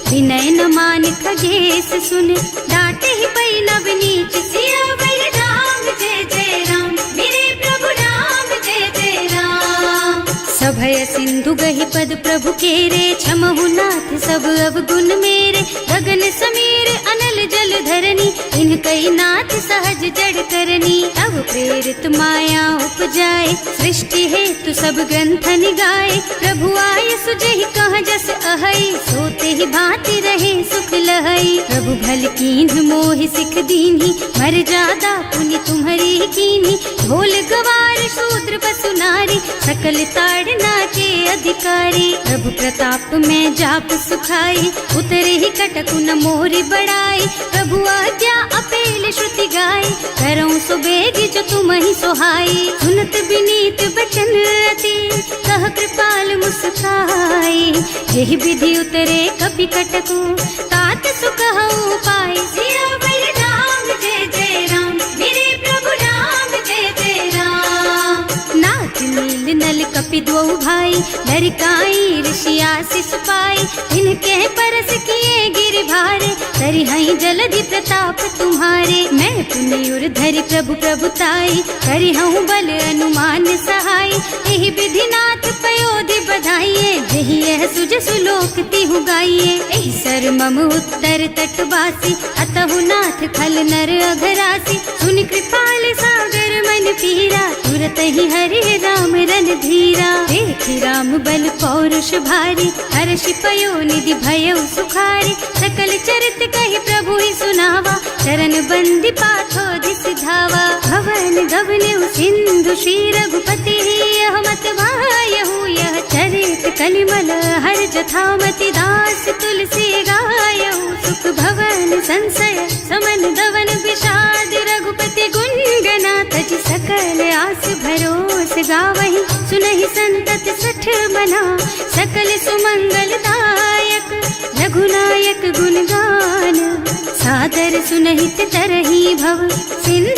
विनय न मान खगेश सुन, डांटे ही पई नव नीच। सियावर राम जय जय राम, मेरे प्रभु राम जय जय राम। सभय सिंधु गहि पद प्रभु केरे, क्षमहु नाथ सब अवगुण मेरे। गगन समीर अनल जल धरनी, इनकई नाथ सहज जड़ करनी। तब प्रेरित माया उपजाए, सृष्टि हेतु सब ग्रंथ निगाए। प्रभु आय सुजहि कह जस अहई, सोते ही भांति रहे सुख लहई। प्रभु भल कीन्ह मोहि सिख दीन्ही, मर जादा पुनि तुम्हरी कीन्ही। ढोल गवार शूद्र पशु नारी, सकल ताड़ नारी के अधिकारी। प्रभु प्रताप में जाप सुखाई, उतरे ही कटकु न मोरी बढ़ाई। प्रभु आज्ञा अपेल श्रुति गाई, करऊं सो बेगी जो तुम ही सोहाई। सुनत बिनीत बचन अति, कह कृपाल मुस्काई। यही विधि उतरे कपि कटकु, तात सुख हऊं पाई। सियावर राम जय जय राम, मेरे प्रभु राम जय जय राम। नाथ नील नल कपि दो भाई, लरिकाई ऋषि आशीष पाई। इनके परस किए गिर भारे, तरि हई जलधि प्रताप तुम्हारे। मैं पुनि उर धरि प्रभु प्रभुताई, करि हूँ बल अनुमान सहाय। यही विधि नाथ पयोधि बधाइए, यही यह सुज सुलोक तिहु गाइए। एहि सर मम उत्तर तटवासी, अतहु नाथ खल नर अघरासी। सुनि कृपाल सागर मन पीरा, तुरत ही हरि राम रन धीरा। देखि राम बल पौरुष भारी, हर्षि पयो निधि भयउ सुखारी। सकल चरित कहि प्रभु ही सुनावा, चरण बंदी पाथो सिधावा। भवन गवने सिंधु श्री रघुपति, यह मत भायहु यह चरित कलिमल हर जथामति। दास तुलसी गायहु, सुख भवन संशय समन दवन विषाद। रघुपति गुण गना तज सकल आस भरोस गावहि। सुनहि संतत सठ मना, सकल सुमंगल दायक। रघुनायक गुण गान, सादर सुनहित तरही भव। सिंधु